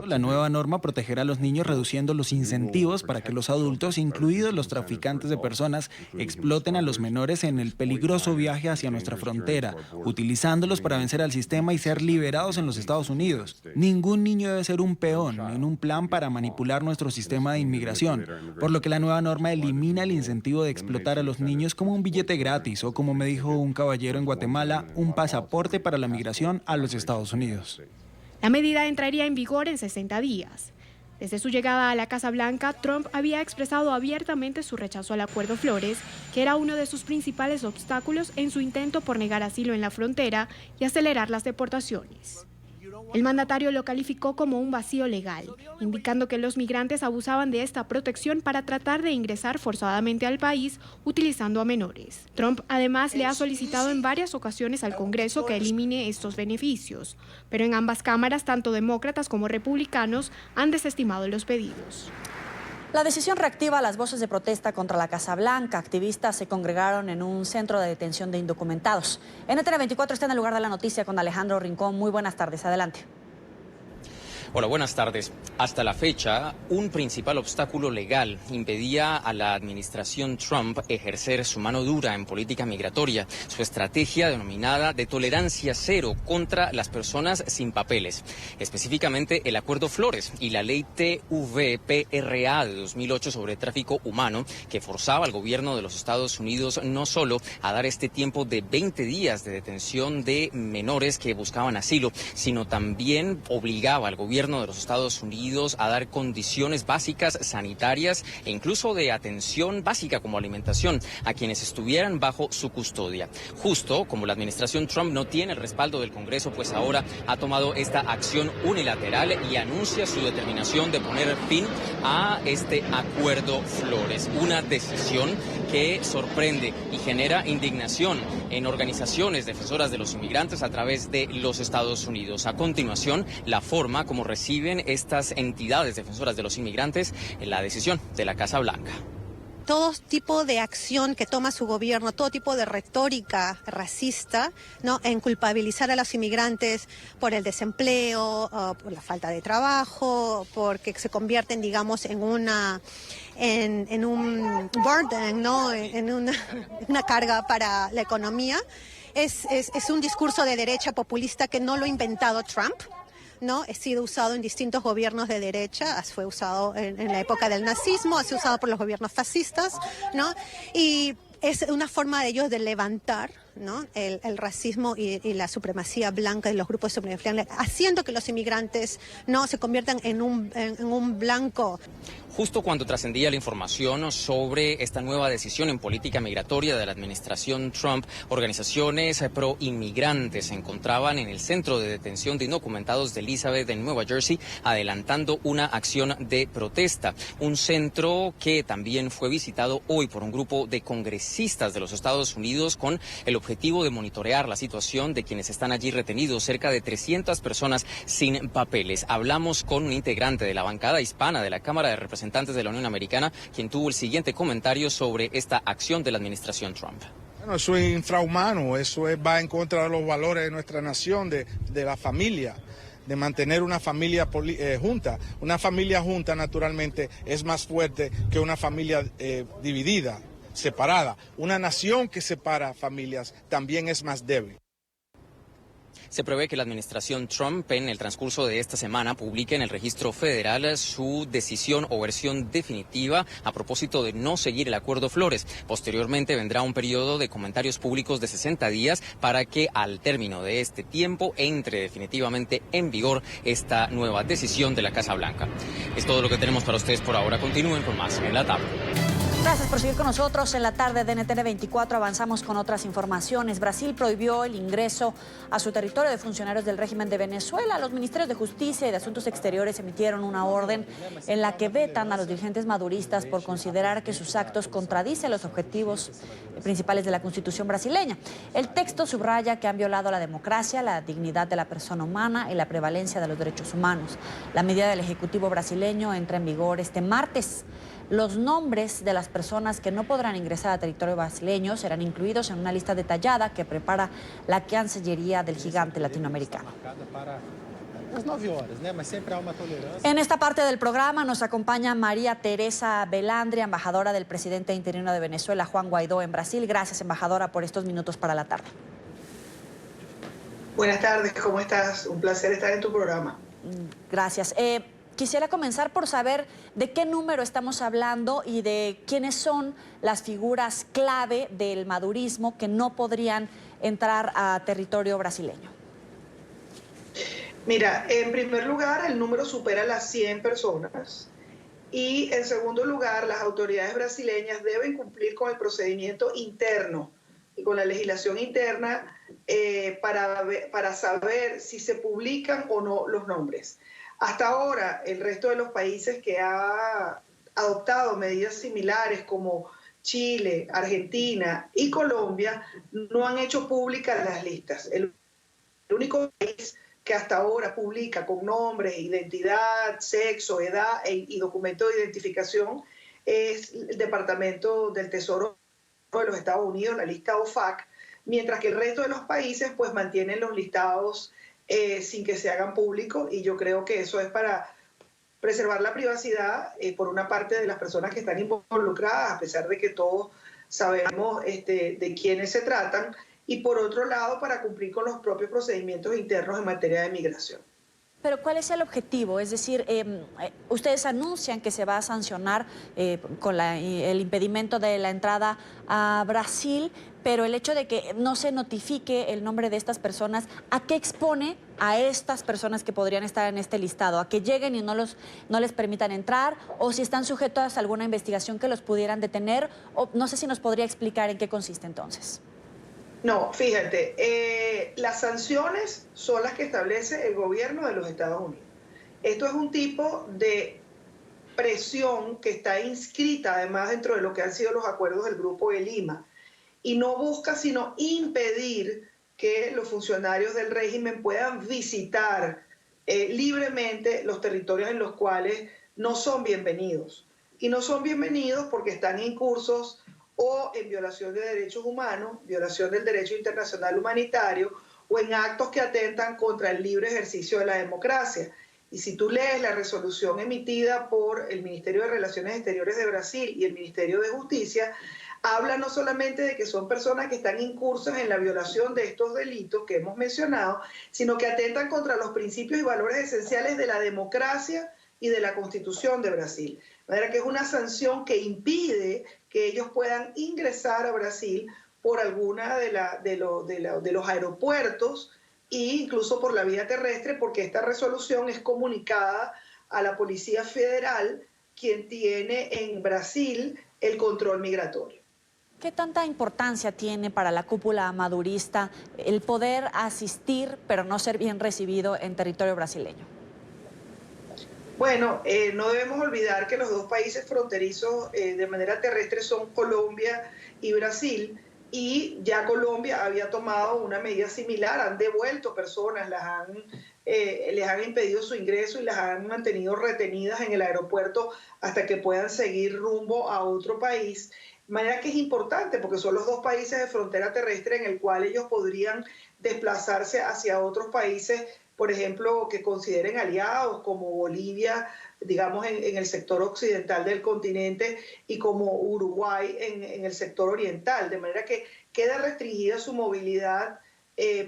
La nueva norma protegerá a los niños reduciendo los incentivos para que los adultos, incluidos los traficantes de personas, exploten a los menores en el peligroso viaje hacia nuestra frontera, utilizándolos para vencer al sistema y ser liberados en los Estados Unidos. Ningún niño debe ser un peón en un plan para manipular nuestro sistema de inmigración, por lo que la nueva norma elimina el incentivo de explotar a los niños como un billete gratis o, como me dijo un caballero en Guatemala, un pasaporte para la migración a los Estados Unidos. La medida entraría en vigor en 60 días. Desde su llegada a la Casa Blanca, Trump había expresado abiertamente su rechazo al Acuerdo Flores, que era uno de sus principales obstáculos en su intento por negar asilo en la frontera y acelerar las deportaciones. El mandatario lo calificó como un vacío legal, indicando que los migrantes abusaban de esta protección para tratar de ingresar forzadamente al país utilizando a menores. Trump además le ha solicitado en varias ocasiones al Congreso que elimine estos beneficios, pero en ambas cámaras, tanto demócratas como republicanos, han desestimado los pedidos. La decisión reactiva las voces de protesta contra la Casa Blanca. Activistas se congregaron en un centro de detención de indocumentados. NTN 24 está en el lugar de la noticia con Alejandro Rincón. Muy buenas tardes, adelante. Hola, buenas tardes. Hasta la fecha, un principal obstáculo legal impedía a la administración Trump ejercer su mano dura en política migratoria, su estrategia denominada de tolerancia cero contra las personas sin papeles, específicamente el Acuerdo Flores y la ley TVPRA de 2008 sobre tráfico humano, que forzaba al gobierno de los Estados Unidos no solo a dar este tiempo de 20 días de detención de menores que buscaban asilo, sino también obligaba al gobierno de los Estados Unidos a dar condiciones básicas sanitarias e incluso de atención básica como alimentación a quienes estuvieran bajo su custodia. Justo como la administración Trump no tiene el respaldo del Congreso, pues ahora ha tomado esta acción unilateral y anuncia su determinación de poner fin a este Acuerdo Flores, una decisión que sorprende y genera indignación en organizaciones defensoras de los inmigrantes a través de los Estados Unidos. A continuación, la forma como reciben estas entidades defensoras de los inmigrantes en la decisión de la Casa Blanca. Todo tipo de acción que toma su gobierno, todo tipo de retórica racista, ¿no?, en culpabilizar a los inmigrantes por el desempleo, por la falta de trabajo, porque se convierten, digamos, en un burden, ¿no?, en una carga para la economía. Es un discurso de derecha populista que no lo ha inventado Trump, ¿no? Ha sido usado en distintos gobiernos de derecha, fue usado en la época del nazismo, ha sido usado por los gobiernos fascistas, ¿no? Y es una forma de ellos de levantar, ¿no?, el racismo y la supremacía blanca y los grupos de supremacía blanca, haciendo que los inmigrantes no se conviertan en un blanco. Justo cuando trascendía la información sobre esta nueva decisión en política migratoria de la administración Trump, organizaciones pro-inmigrantes se encontraban en el centro de detención de indocumentados de Elizabeth en Nueva Jersey, adelantando una acción de protesta. Un centro que también fue visitado hoy por un grupo de congresistas de los Estados Unidos con el objetivo de monitorear la situación de quienes están allí retenidos, cerca de 300 personas sin papeles. Hablamos con un integrante de la bancada hispana de la Cámara de Representantes de la Unión Americana, quien tuvo el siguiente comentario sobre esta acción de la administración Trump. Bueno, eso es infrahumano, va en contra de los valores de nuestra nación, de la familia, de mantener una familia junta. Una familia junta, naturalmente, es más fuerte que una familia dividida, separada. Una nación que separa familias también es más débil. Se prevé que la administración Trump en el transcurso de esta semana publique en el registro federal su decisión o versión definitiva a propósito de no seguir el Acuerdo Flores. Posteriormente vendrá un periodo de comentarios públicos de 60 días para que al término de este tiempo entre definitivamente en vigor esta nueva decisión de la Casa Blanca. Es todo lo que tenemos para ustedes por ahora. Continúen con más en la tarde. Gracias por seguir con nosotros. En la tarde de NTN 24 avanzamos con otras informaciones. Brasil prohibió el ingreso a su territorio de funcionarios del régimen de Venezuela. Los ministerios de Justicia y de Asuntos Exteriores emitieron una orden en la que vetan a los dirigentes maduristas por considerar que sus actos contradicen los objetivos principales de la Constitución brasileña. El texto subraya que han violado la democracia, la dignidad de la persona humana y la prevalencia de los derechos humanos. La medida del Ejecutivo brasileño entra en vigor este martes. Los nombres de las personas que no podrán ingresar a territorio brasileño serán incluidos en una lista detallada que prepara la Cancillería del gigante latinoamericano. En esta parte del programa nos acompaña María Teresa Velandria, embajadora del presidente interino de Venezuela, Juan Guaidó, en Brasil. Gracias, embajadora, por estos minutos para la tarde. Buenas tardes, ¿cómo estás? Un placer estar en tu programa. Gracias. Quisiera comenzar por saber de qué número estamos hablando y de quiénes son las figuras clave del madurismo que no podrían entrar a territorio brasileño. Mira, en primer lugar, el número supera las 100 personas. Y en segundo lugar, las autoridades brasileñas deben cumplir con el procedimiento interno y con la legislación interna para saber si se publican o no los nombres. Hasta ahora, el resto de los países que ha adoptado medidas similares como Chile, Argentina y Colombia no han hecho públicas las listas. El único país que hasta ahora publica con nombres, identidad, sexo, edad y documento de identificación es el Departamento del Tesoro de los Estados Unidos, la lista OFAC, mientras que el resto de los países pues mantienen los listados sin que se hagan públicos, y yo creo que eso es para preservar la privacidad por una parte de las personas que están involucradas, a pesar de que todos sabemos de quiénes se tratan, y por otro lado para cumplir con los propios procedimientos internos en materia de migración. Pero ¿cuál es el objetivo? Es decir, ustedes anuncian que se va a sancionar con el impedimento de la entrada a Brasil, pero el hecho de que no se notifique el nombre de estas personas, ¿a qué expone a estas personas que podrían estar en este listado? ¿A que lleguen y no les permitan entrar? ¿O si están sujetos a alguna investigación que los pudieran detener? O no sé si nos podría explicar en qué consiste entonces. No, fíjate, las sanciones son las que establece el gobierno de los Estados Unidos. Esto es un tipo de presión que está inscrita además dentro de lo que han sido los acuerdos del Grupo de Lima, y no busca sino impedir que los funcionarios del régimen puedan visitar libremente los territorios en los cuales no son bienvenidos. Y no son bienvenidos porque están incursos o en violación de derechos humanos, violación del derecho internacional humanitario, o en actos que atentan contra el libre ejercicio de la democracia. Y si tú lees la resolución emitida por el Ministerio de Relaciones Exteriores de Brasil y el Ministerio de Justicia, habla no solamente de que son personas que están incursas en la violación de estos delitos que hemos mencionado, sino que atentan contra los principios y valores esenciales de la democracia y de la Constitución de Brasil. De manera que es una sanción que impide que ellos puedan ingresar a Brasil por alguna de los aeropuertos e incluso por la vía terrestre, porque esta resolución es comunicada a la Policía Federal, quien tiene en Brasil el control migratorio. ¿Qué tanta importancia tiene para la cúpula madurista el poder asistir, pero no ser bien recibido en territorio brasileño? Bueno, no debemos olvidar que los dos países fronterizos de manera terrestre son Colombia y Brasil, y ya Colombia había tomado una medida similar, han devuelto personas, les han impedido su ingreso y las han mantenido retenidas en el aeropuerto hasta que puedan seguir rumbo a otro país. De manera que es importante porque son los dos países de frontera terrestre en el cual ellos podrían desplazarse hacia otros países, por ejemplo, que consideren aliados como Bolivia, digamos, en el sector occidental del continente y como Uruguay en el sector oriental. De manera que queda restringida su movilidad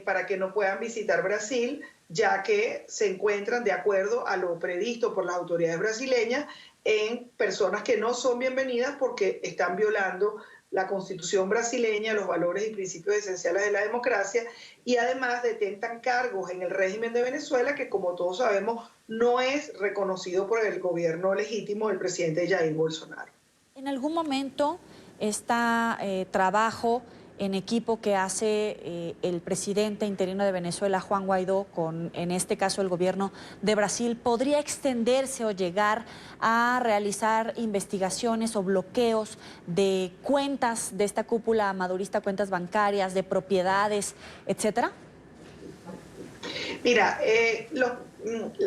para que no puedan visitar Brasil, ya que se encuentran, de acuerdo a lo previsto por las autoridades brasileñas, en personas que no son bienvenidas porque están violando la Constitución brasileña, los valores y principios esenciales de la democracia, y además detentan cargos en el régimen de Venezuela que, como todos sabemos, no es reconocido por el gobierno legítimo del presidente Jair Bolsonaro. ¿En algún momento este trabajo en equipo que hace el presidente interino de Venezuela, Juan Guaidó, con, en este caso, el gobierno de Brasil, podría extenderse o llegar a realizar investigaciones o bloqueos de cuentas de esta cúpula madurista, cuentas bancarias, de propiedades, etcétera? Mira,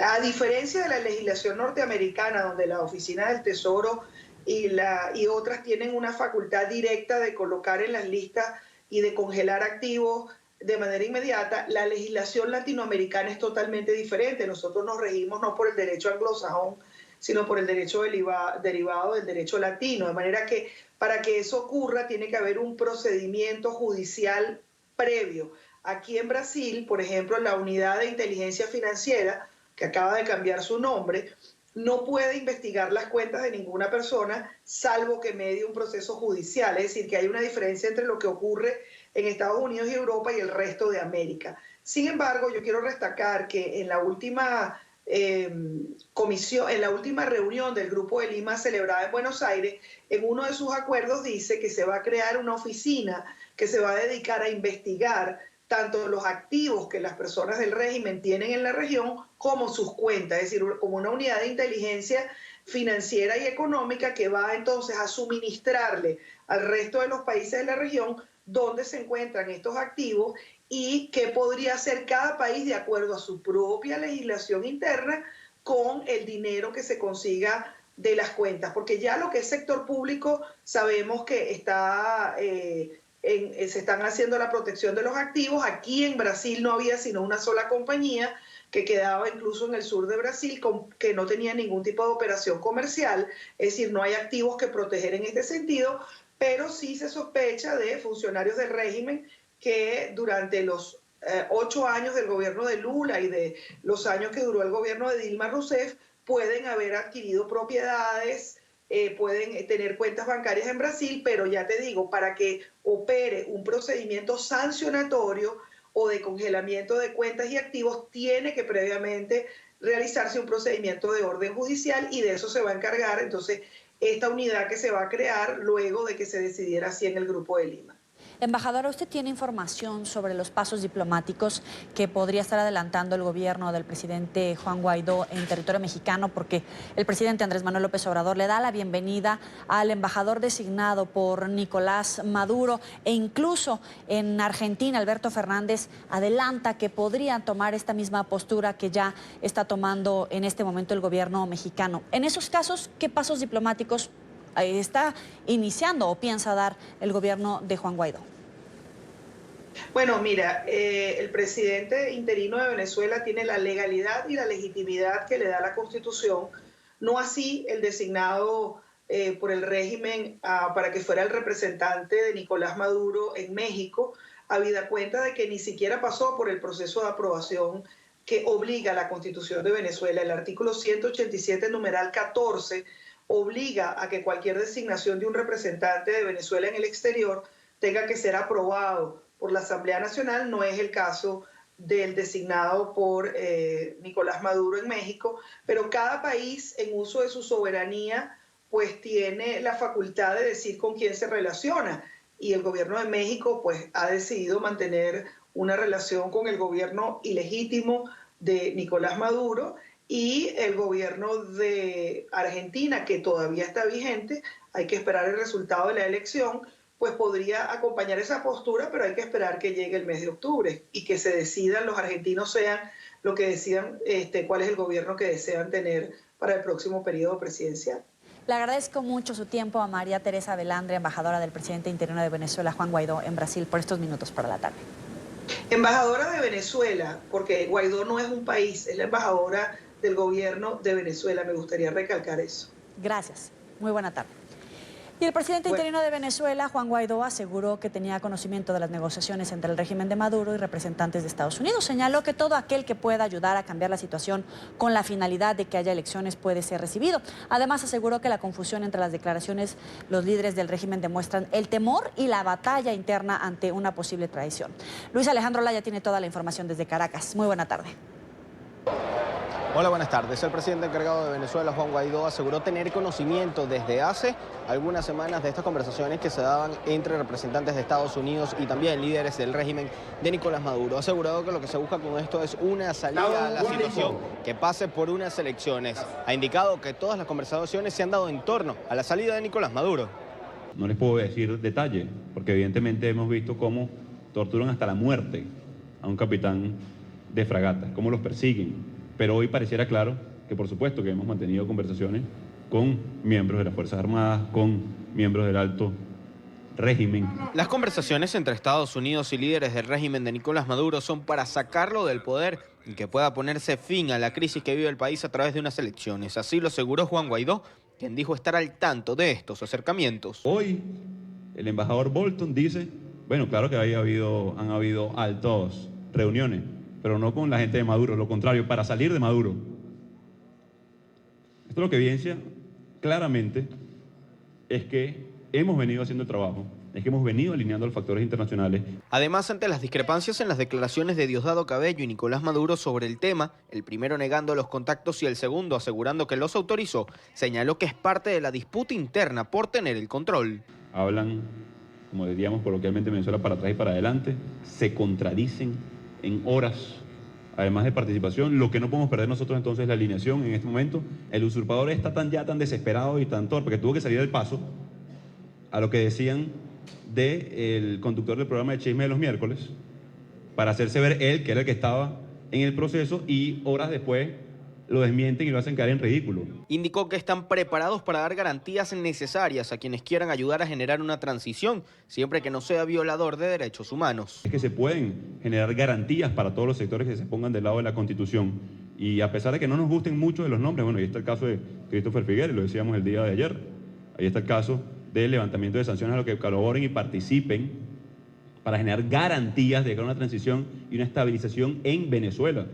a diferencia de la legislación norteamericana, donde la Oficina del Tesoro y otras tienen una facultad directa de colocar en las listas y de congelar activos de manera inmediata, la legislación latinoamericana es totalmente diferente. Nosotros nos regimos no por el derecho anglosajón, sino por el derecho derivado del derecho latino. De manera que para que eso ocurra tiene que haber un procedimiento judicial previo. Aquí en Brasil, por ejemplo, la Unidad de Inteligencia Financiera, que acaba de cambiar su nombre, no puede investigar las cuentas de ninguna persona salvo que medie un proceso judicial. Es decir, que hay una diferencia entre lo que ocurre en Estados Unidos y Europa y el resto de América. Sin embargo, yo quiero destacar que en la última reunión del Grupo de Lima celebrada en Buenos Aires, en uno de sus acuerdos dice que se va a crear una oficina que se va a dedicar a investigar tanto los activos que las personas del régimen tienen en la región como sus cuentas, es decir, como una unidad de inteligencia financiera y económica que va entonces a suministrarle al resto de los países de la región dónde se encuentran estos activos y qué podría hacer cada país de acuerdo a su propia legislación interna con el dinero que se consiga de las cuentas. Porque ya lo que es sector público sabemos que está... se están haciendo la protección de los activos. Aquí en Brasil no había sino una sola compañía que quedaba incluso en el sur de Brasil, que no tenía ningún tipo de operación comercial, es decir, no hay activos que proteger en este sentido, pero sí se sospecha de funcionarios del régimen que durante los 8 años del gobierno de Lula y de los años que duró el gobierno de Dilma Rousseff pueden haber adquirido propiedades, pueden tener cuentas bancarias en Brasil, pero ya te digo, para que opere un procedimiento sancionatorio o de congelamiento de cuentas y activos, tiene que previamente realizarse un procedimiento de orden judicial y de eso se va a encargar entonces esta unidad que se va a crear luego de que se decidiera así en el Grupo de Lima. Embajadora, ¿usted tiene información sobre los pasos diplomáticos que podría estar adelantando el gobierno del presidente Juan Guaidó en territorio mexicano? Porque el presidente Andrés Manuel López Obrador le da la bienvenida al embajador designado por Nicolás Maduro e incluso en Argentina, Alberto Fernández adelanta que podrían tomar esta misma postura que ya está tomando en este momento el gobierno mexicano. En esos casos, ¿qué pasos diplomáticos está iniciando o piensa dar el gobierno de Juan Guaidó? Bueno, mira, el presidente interino de Venezuela tiene la legalidad y la legitimidad que le da la Constitución, no así el designado por el régimen para que fuera el representante de Nicolás Maduro en México, habida cuenta de que ni siquiera pasó por el proceso de aprobación que obliga a la Constitución de Venezuela. El artículo 187, numeral 14, obliga a que cualquier designación de un representante de Venezuela en el exterior tenga que ser aprobado por la Asamblea Nacional. No es el caso del designado por Nicolás Maduro en México, pero cada país en uso de su soberanía pues tiene la facultad de decir con quién se relaciona, y el gobierno de México pues ha decidido mantener una relación con el gobierno ilegítimo de Nicolás Maduro, y el gobierno de Argentina, que todavía está vigente, hay que esperar el resultado de la elección, pues pues podría acompañar esa postura, pero hay que esperar que llegue el mes de octubre y que se decidan, los argentinos sean lo que decidan, cuál es el gobierno que desean tener para el próximo periodo presidencial. Le agradezco mucho su tiempo a María Teresa Velandre, embajadora del presidente interino de Venezuela, Juan Guaidó, en Brasil, por estos minutos para la tarde. Embajadora de Venezuela, porque Guaidó no es un país, es la embajadora del gobierno de Venezuela. Me gustaría recalcar eso. Gracias. Muy buena tarde. Y el presidente interino de Venezuela, Juan Guaidó, aseguró que tenía conocimiento de las negociaciones entre el régimen de Maduro y representantes de Estados Unidos. Señaló que todo aquel que pueda ayudar a cambiar la situación con la finalidad de que haya elecciones puede ser recibido. Además, aseguró que la confusión entre las declaraciones, los líderes del régimen demuestran el temor y la batalla interna ante una posible traición. Luis Alejandro Laya tiene toda la información desde Caracas. Muy buena tarde. Hola, buenas tardes. El presidente encargado de Venezuela, Juan Guaidó, aseguró tener conocimiento desde hace algunas semanas de estas conversaciones que se daban entre representantes de Estados Unidos y también líderes del régimen de Nicolás Maduro. Ha asegurado que lo que se busca con esto es una salida a la situación que pase por unas elecciones. Ha indicado que todas las conversaciones se han dado en torno a la salida de Nicolás Maduro. No les puedo decir detalle, porque evidentemente hemos visto cómo torturan hasta la muerte a un capitán de fragata, cómo los persiguen. Pero hoy pareciera claro que, por supuesto, que hemos mantenido conversaciones con miembros de las Fuerzas Armadas, con miembros del alto régimen. Las conversaciones entre Estados Unidos y líderes del régimen de Nicolás Maduro son para sacarlo del poder y que pueda ponerse fin a la crisis que vive el país a través de unas elecciones. Así lo aseguró Juan Guaidó, quien dijo estar al tanto de estos acercamientos. Hoy, el embajador Bolton dice, bueno, claro que han habido altas reuniones, pero no con la gente de Maduro, lo contrario, para salir de Maduro. Esto lo que evidencia claramente es que hemos venido haciendo el trabajo, es que hemos venido alineando los factores internacionales. Además, ante las discrepancias en las declaraciones de Diosdado Cabello y Nicolás Maduro sobre el tema, el primero negando los contactos y el segundo asegurando que los autorizó, señaló que es parte de la disputa interna por tener el control. Hablan, como diríamos coloquialmente en Venezuela, para atrás y para adelante, se contradicen en horas, además de participación. Lo que no podemos perder nosotros entonces es la alineación en este momento. El usurpador está tan desesperado y tan torpe que tuvo que salir del paso a lo que decían del conductor del programa de Chisme de los miércoles para hacerse ver él, que era el que estaba en el proceso, y horas después lo desmienten y lo hacen caer en ridículo. Indicó que están preparados para dar garantías necesarias a quienes quieran ayudar a generar una transición, siempre que no sea violador de derechos humanos. Es que se pueden generar garantías para todos los sectores que se pongan del lado de la Constitución. Y a pesar de que no nos gusten mucho de los nombres, bueno, ahí está el caso de Christopher Figueres, lo decíamos el día de ayer. Ahí está el caso del levantamiento de sanciones a los que colaboren y participen para generar garantías de una transición y una estabilización en Venezuela.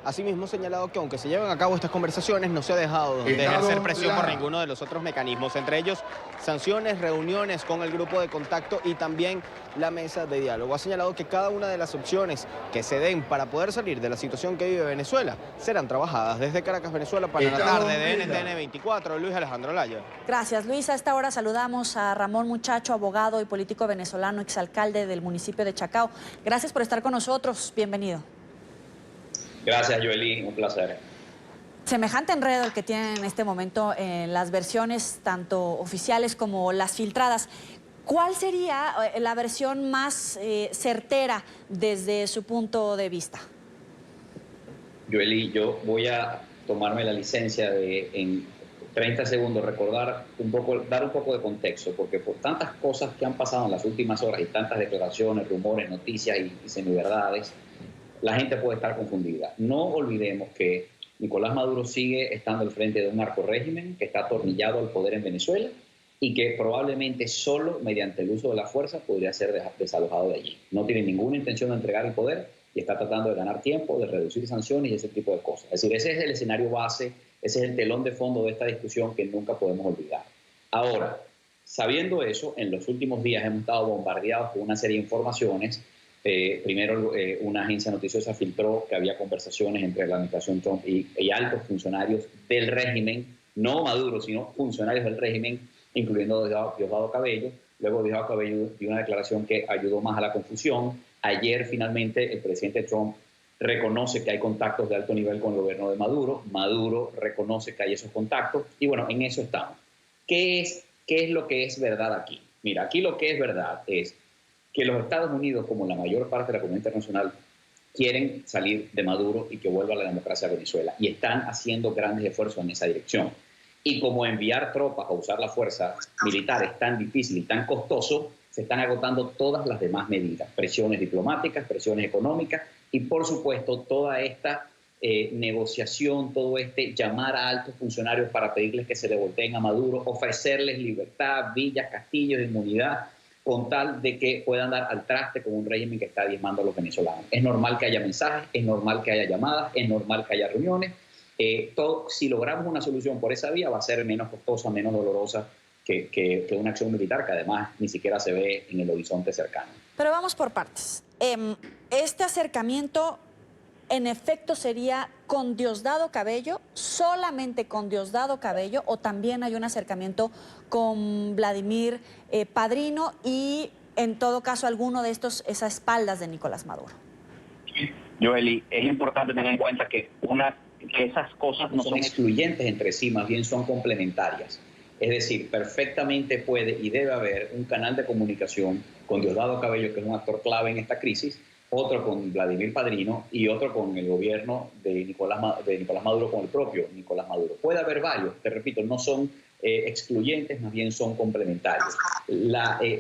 Asimismo, señalado que aunque se lleven a cabo estas conversaciones, no se ha dejado de ejercer presión por ninguno de los otros mecanismos, entre ellos sanciones, reuniones con el grupo de contacto y también la mesa de diálogo. Ha señalado que cada una de las opciones que se den para poder salir de la situación que vive Venezuela serán trabajadas. Desde Caracas, Venezuela, para la tarde de NTN 24, Luis Alejandro Laya. Gracias, Luis. A esta hora saludamos a Ramón Muchacho, abogado y político venezolano, exalcalde del municipio de Chacao. Gracias por estar con nosotros. Bienvenido. Gracias, Joely, un placer. Semejante enredo el que tienen en este momento en las versiones tanto oficiales como las filtradas. ¿Cuál sería la versión más certera desde su punto de vista? Joely, yo voy a tomarme la licencia de en 30 segundos recordar dar un poco de contexto, porque por tantas cosas que han pasado en las últimas horas y tantas declaraciones, rumores, noticias y semiverdades, la gente puede estar confundida. No olvidemos que Nicolás Maduro sigue estando al frente de un narcorrégimen que está atornillado al poder en Venezuela y que probablemente solo mediante el uso de la fuerza podría ser desalojado de allí. No tiene ninguna intención de entregar el poder y está tratando de ganar tiempo, de reducir sanciones y ese tipo de cosas. Es decir, ese es el escenario base, ese es el telón de fondo de esta discusión que nunca podemos olvidar. Ahora, sabiendo eso, en los últimos días hemos estado bombardeados con una serie de informaciones. Primero, una agencia noticiosa filtró que había conversaciones entre la administración Trump y altos funcionarios del régimen, no Maduro, sino funcionarios del régimen, incluyendo Diosdado Cabello. Luego Diosdado Cabello dio una declaración que ayudó más a la confusión. Ayer, finalmente, el presidente Trump reconoce que hay contactos de alto nivel con el gobierno de Maduro. Maduro reconoce que hay esos contactos. Y bueno, en eso estamos. ¿Qué es lo que es verdad aquí? Mira, aquí lo que es verdad es que los Estados Unidos, como la mayor parte de la comunidad internacional, quieren salir de Maduro y que vuelva la democracia a Venezuela. Y están haciendo grandes esfuerzos en esa dirección. Y como enviar tropas o usar la fuerza militar es tan difícil y tan costoso, se están agotando todas las demás medidas. Presiones diplomáticas, presiones económicas y, por supuesto, toda esta negociación, todo este llamar a altos funcionarios para pedirles que se le volteen a Maduro, ofrecerles libertad, villas, castillos, inmunidad, con tal de que puedan dar al traste con un régimen que está diezmando a los venezolanos. Es normal que haya mensajes, es normal que haya llamadas, es normal que haya reuniones. Si logramos una solución por esa vía, va a ser menos costosa, menos dolorosa que una acción militar que además ni siquiera se ve en el horizonte cercano. Pero vamos por partes. Este acercamiento, en efecto, sería con Diosdado Cabello, solamente con Diosdado Cabello, o también hay un acercamiento con Vladimir Padrino y, en todo caso, alguno de estos es a espaldas de Nicolás Maduro. Joely, es importante tener en cuenta que esas cosas no son excluyentes entre sí, más bien son complementarias. Es decir, perfectamente puede y debe haber un canal de comunicación con Diosdado Cabello, que es un actor clave en esta crisis, otro con Vladimir Padrino y otro con el gobierno de Nicolás Maduro, con el propio Nicolás Maduro. Puede haber varios, te repito, no son excluyentes, más bien son complementarios.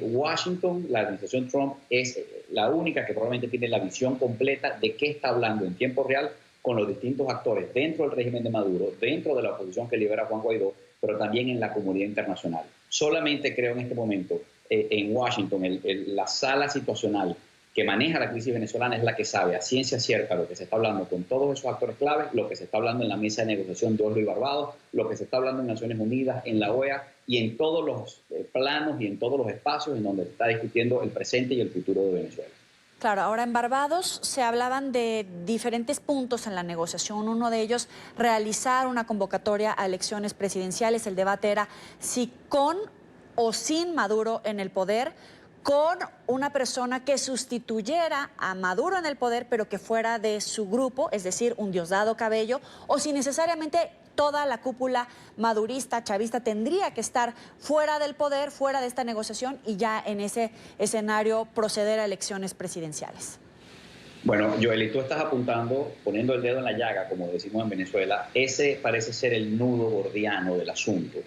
Washington, la administración Trump, es la única que probablemente tiene la visión completa de qué está hablando en tiempo real con los distintos actores dentro del régimen de Maduro, dentro de la oposición que lidera Juan Guaidó, pero también en la comunidad internacional. Solamente creo en este momento en Washington, la sala situacional que maneja la crisis venezolana es la que sabe a ciencia cierta lo que se está hablando con todos esos actores claves, lo que se está hablando en la mesa de negociación de Oslo y Barbados, lo que se está hablando en Naciones Unidas, en la OEA y en todos los planos y en todos los espacios en donde se está discutiendo el presente y el futuro de Venezuela. Claro, ahora en Barbados se hablaban de diferentes puntos en la negociación. Uno de ellos, realizar una convocatoria a elecciones presidenciales. El debate era si con o sin Maduro en el poder, con una persona que sustituyera a Maduro en el poder, pero que fuera de su grupo, es decir, un Diosdado Cabello, o si necesariamente toda la cúpula madurista, chavista, tendría que estar fuera del poder, fuera de esta negociación y ya en ese escenario proceder a elecciones presidenciales. Bueno, Joely, tú estás apuntando, poniendo el dedo en la llaga, como decimos en Venezuela. Ese parece ser el nudo gordiano del asunto.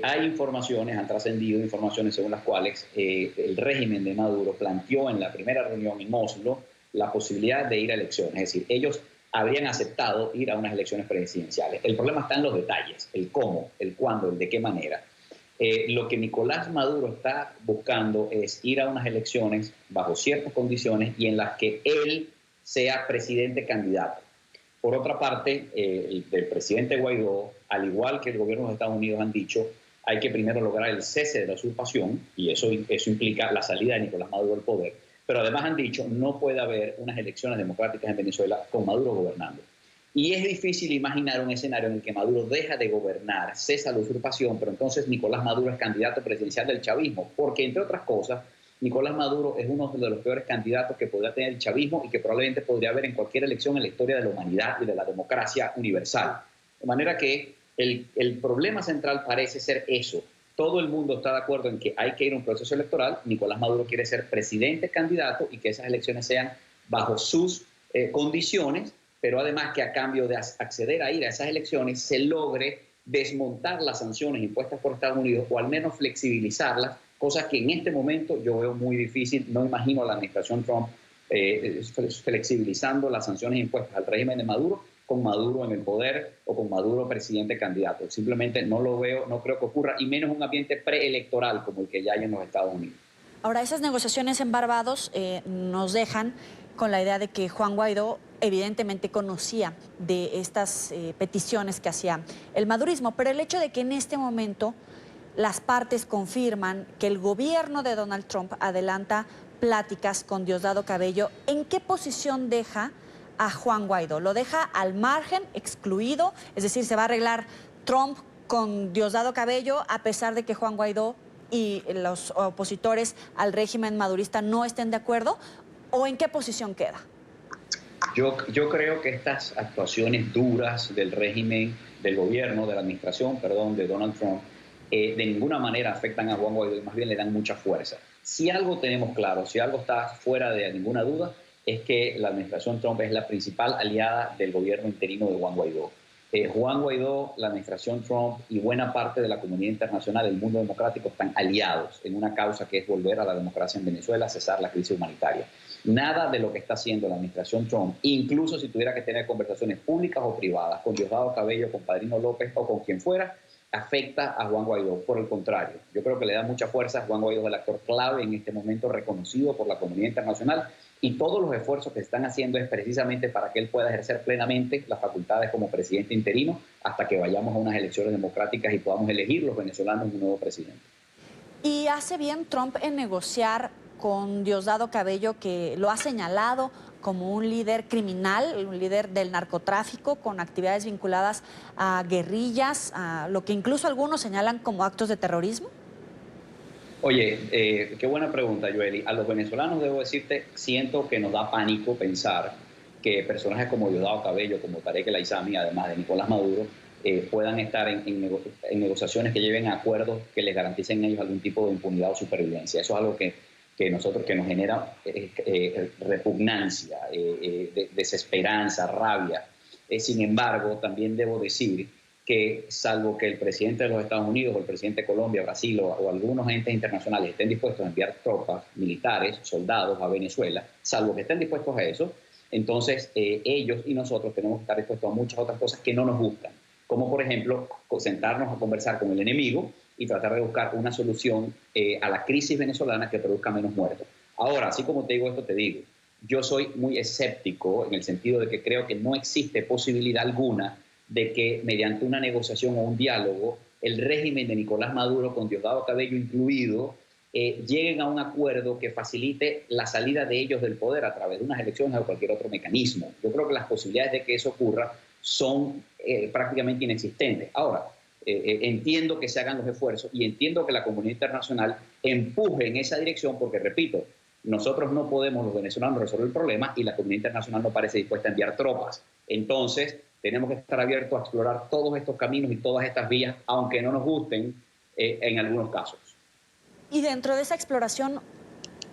Hay informaciones, han trascendido informaciones según las cuales el régimen de Maduro planteó en la primera reunión en Oslo la posibilidad de ir a elecciones. Es decir, ellos habrían aceptado ir a unas elecciones presidenciales. El problema está en los detalles, el cómo, el cuándo, el de qué manera. Lo que Nicolás Maduro está buscando es ir a unas elecciones bajo ciertas condiciones y en las que él sea presidente candidato. Por otra parte, el presidente Guaidó, al igual que el gobierno de los Estados Unidos han dicho, hay que primero lograr el cese de la usurpación y eso implica la salida de Nicolás Maduro del poder. Pero además han dicho, no puede haber unas elecciones democráticas en Venezuela con Maduro gobernando. Y es difícil imaginar un escenario en el que Maduro deja de gobernar, cesa la usurpación, pero entonces Nicolás Maduro es candidato presidencial del chavismo, porque entre otras cosas, Nicolás Maduro es uno de los peores candidatos que podría tener el chavismo y que probablemente podría haber en cualquier elección en la historia de la humanidad y de la democracia universal. De manera que el problema central parece ser eso. Todo el mundo está de acuerdo en que hay que ir a un proceso electoral. Nicolás Maduro quiere ser presidente candidato y que esas elecciones sean bajo sus condiciones, pero además que a cambio de acceder a ir a esas elecciones se logre desmontar las sanciones impuestas por Estados Unidos o al menos flexibilizarlas, cosas que en este momento yo veo muy difícil. No imagino a la administración Trump flexibilizando las sanciones impuestas al régimen de Maduro con Maduro en el poder o con Maduro presidente candidato. Simplemente no lo veo, no creo que ocurra, y menos un ambiente preelectoral como el que ya hay en los Estados Unidos. Ahora, esas negociaciones en Barbados nos dejan con la idea de que Juan Guaidó evidentemente conocía de estas peticiones que hacía el madurismo, pero el hecho de que en este momento las partes confirman que el gobierno de Donald Trump adelanta pláticas con Diosdado Cabello, ¿en qué posición deja a Juan Guaidó? ¿Lo deja al margen, excluido? Es decir, ¿se va a arreglar Trump con Diosdado Cabello a pesar de que Juan Guaidó y los opositores al régimen madurista no estén de acuerdo? ¿O en qué posición queda? Yo creo que estas actuaciones duras del régimen, del gobierno, de la administración, perdón, de Donald Trump, de ninguna manera afectan a Juan Guaidó y más bien le dan mucha fuerza. Si algo tenemos claro, si algo está fuera de ninguna duda, es que la administración Trump es la principal aliada del gobierno interino de Juan Guaidó. Juan Guaidó, la administración Trump y buena parte de la comunidad internacional, el mundo democrático, están aliados en una causa que es volver a la democracia en Venezuela, cesar la crisis humanitaria. Nada de lo que está haciendo la administración Trump, incluso si tuviera que tener conversaciones públicas o privadas con Diosdado Cabello, con Padrino López o con quien fuera, afecta a Juan Guaidó. Por el contrario, yo creo que le da mucha fuerza. Juan Guaidó es el actor clave en este momento, reconocido por la comunidad internacional, y todos los esfuerzos que están haciendo es precisamente para que él pueda ejercer plenamente las facultades como presidente interino hasta que vayamos a unas elecciones democráticas y podamos elegir los venezolanos un nuevo presidente. ¿Y hace bien Trump en negociar con Diosdado Cabello, que lo ha señalado como un líder criminal, un líder del narcotráfico, con actividades vinculadas a guerrillas, a lo que incluso algunos señalan como actos de terrorismo? Oye, qué buena pregunta, Joely. A los venezolanos, debo decirte, siento que nos da pánico pensar que personajes como Diosdado Cabello, como Tarek El Aissami, además de Nicolás Maduro, puedan estar en negociaciones que lleven a acuerdos que les garanticen a ellos algún tipo de impunidad o supervivencia. Eso es algo que nos genera repugnancia, desesperanza, rabia. Sin embargo, también debo decir que salvo que el presidente de los Estados Unidos o el presidente de Colombia, Brasil o algunos entes internacionales estén dispuestos a enviar tropas, militares, soldados a Venezuela, salvo que estén dispuestos a eso, entonces ellos y nosotros tenemos que estar dispuestos a muchas otras cosas que no nos gustan, como por ejemplo sentarnos a conversar con el enemigo y tratar de buscar una solución a la crisis venezolana que produzca menos muertos. Ahora, así como te digo esto, te digo, yo soy muy escéptico en el sentido de que creo que no existe posibilidad alguna de que mediante una negociación o un diálogo el régimen de Nicolás Maduro, con Diosdado Cabello incluido, lleguen a un acuerdo que facilite la salida de ellos del poder a través de unas elecciones o cualquier otro mecanismo. Yo creo que las posibilidades de que eso ocurra son prácticamente inexistentes. Ahora, entiendo que se hagan los esfuerzos y entiendo que la comunidad internacional empuje en esa dirección porque, repito, nosotros no podemos, los venezolanos, resolver el problema y la comunidad internacional no parece dispuesta a enviar tropas. Entonces, tenemos que estar abiertos a explorar todos estos caminos y todas estas vías, aunque no nos gusten en algunos casos. Y dentro de esa exploración,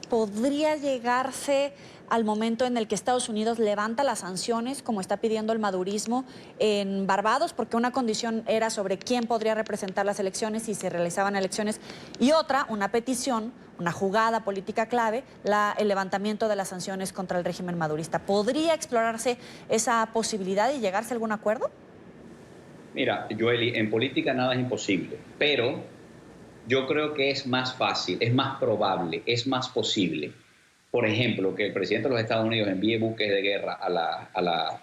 ¿podría llegarse al momento en el que Estados Unidos levanta las sanciones, como está pidiendo el madurismo en Barbados? Porque una condición era sobre quién podría representar las elecciones si se realizaban elecciones, y otra, una petición, una jugada política clave, el levantamiento de las sanciones contra el régimen madurista. ¿Podría explorarse esa posibilidad y llegarse a algún acuerdo? Mira, Joely, en política nada es imposible, pero yo creo que es más fácil, es más probable, es más posible. Por ejemplo, que el presidente de los Estados Unidos envíe buques de guerra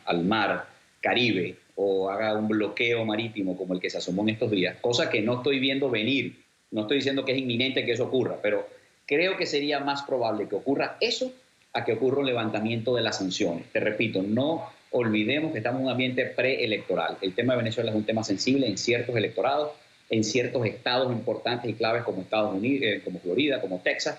al mar Caribe o haga un bloqueo marítimo como el que se asomó en estos días, cosa que no estoy viendo venir. No estoy diciendo que es inminente que eso ocurra, pero creo que sería más probable que ocurra eso a que ocurra un levantamiento de las sanciones. Te repito, no olvidemos que estamos en un ambiente preelectoral. El tema de Venezuela es un tema sensible en ciertos electorados, en ciertos estados importantes y claves como Estados Unidos, como Florida, como Texas.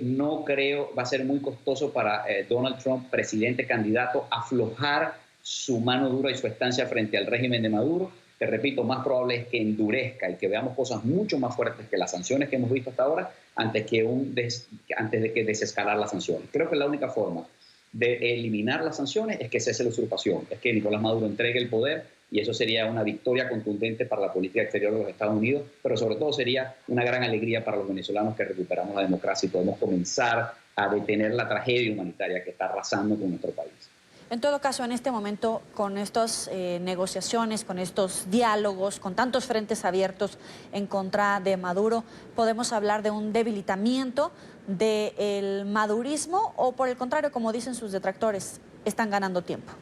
No creo, va a ser muy costoso para Donald Trump, presidente candidato, aflojar su mano dura y su estancia frente al régimen de Maduro. Te repito, más probable es que endurezca y que veamos cosas mucho más fuertes que las sanciones que hemos visto hasta ahora antes de que desescalar las sanciones. Creo que la única forma de eliminar las sanciones es que cese la usurpación, es que Nicolás Maduro entregue el poder, y eso sería una victoria contundente para la política exterior de los Estados Unidos, pero sobre todo sería una gran alegría para los venezolanos que recuperamos la democracia y podemos comenzar a detener la tragedia humanitaria que está arrasando con nuestro país. En todo caso, en este momento, con estas negociaciones, con estos diálogos, con tantos frentes abiertos en contra de Maduro, ¿podemos hablar de un debilitamiento del madurismo o, por el contrario, como dicen sus detractores, están ganando tiempo?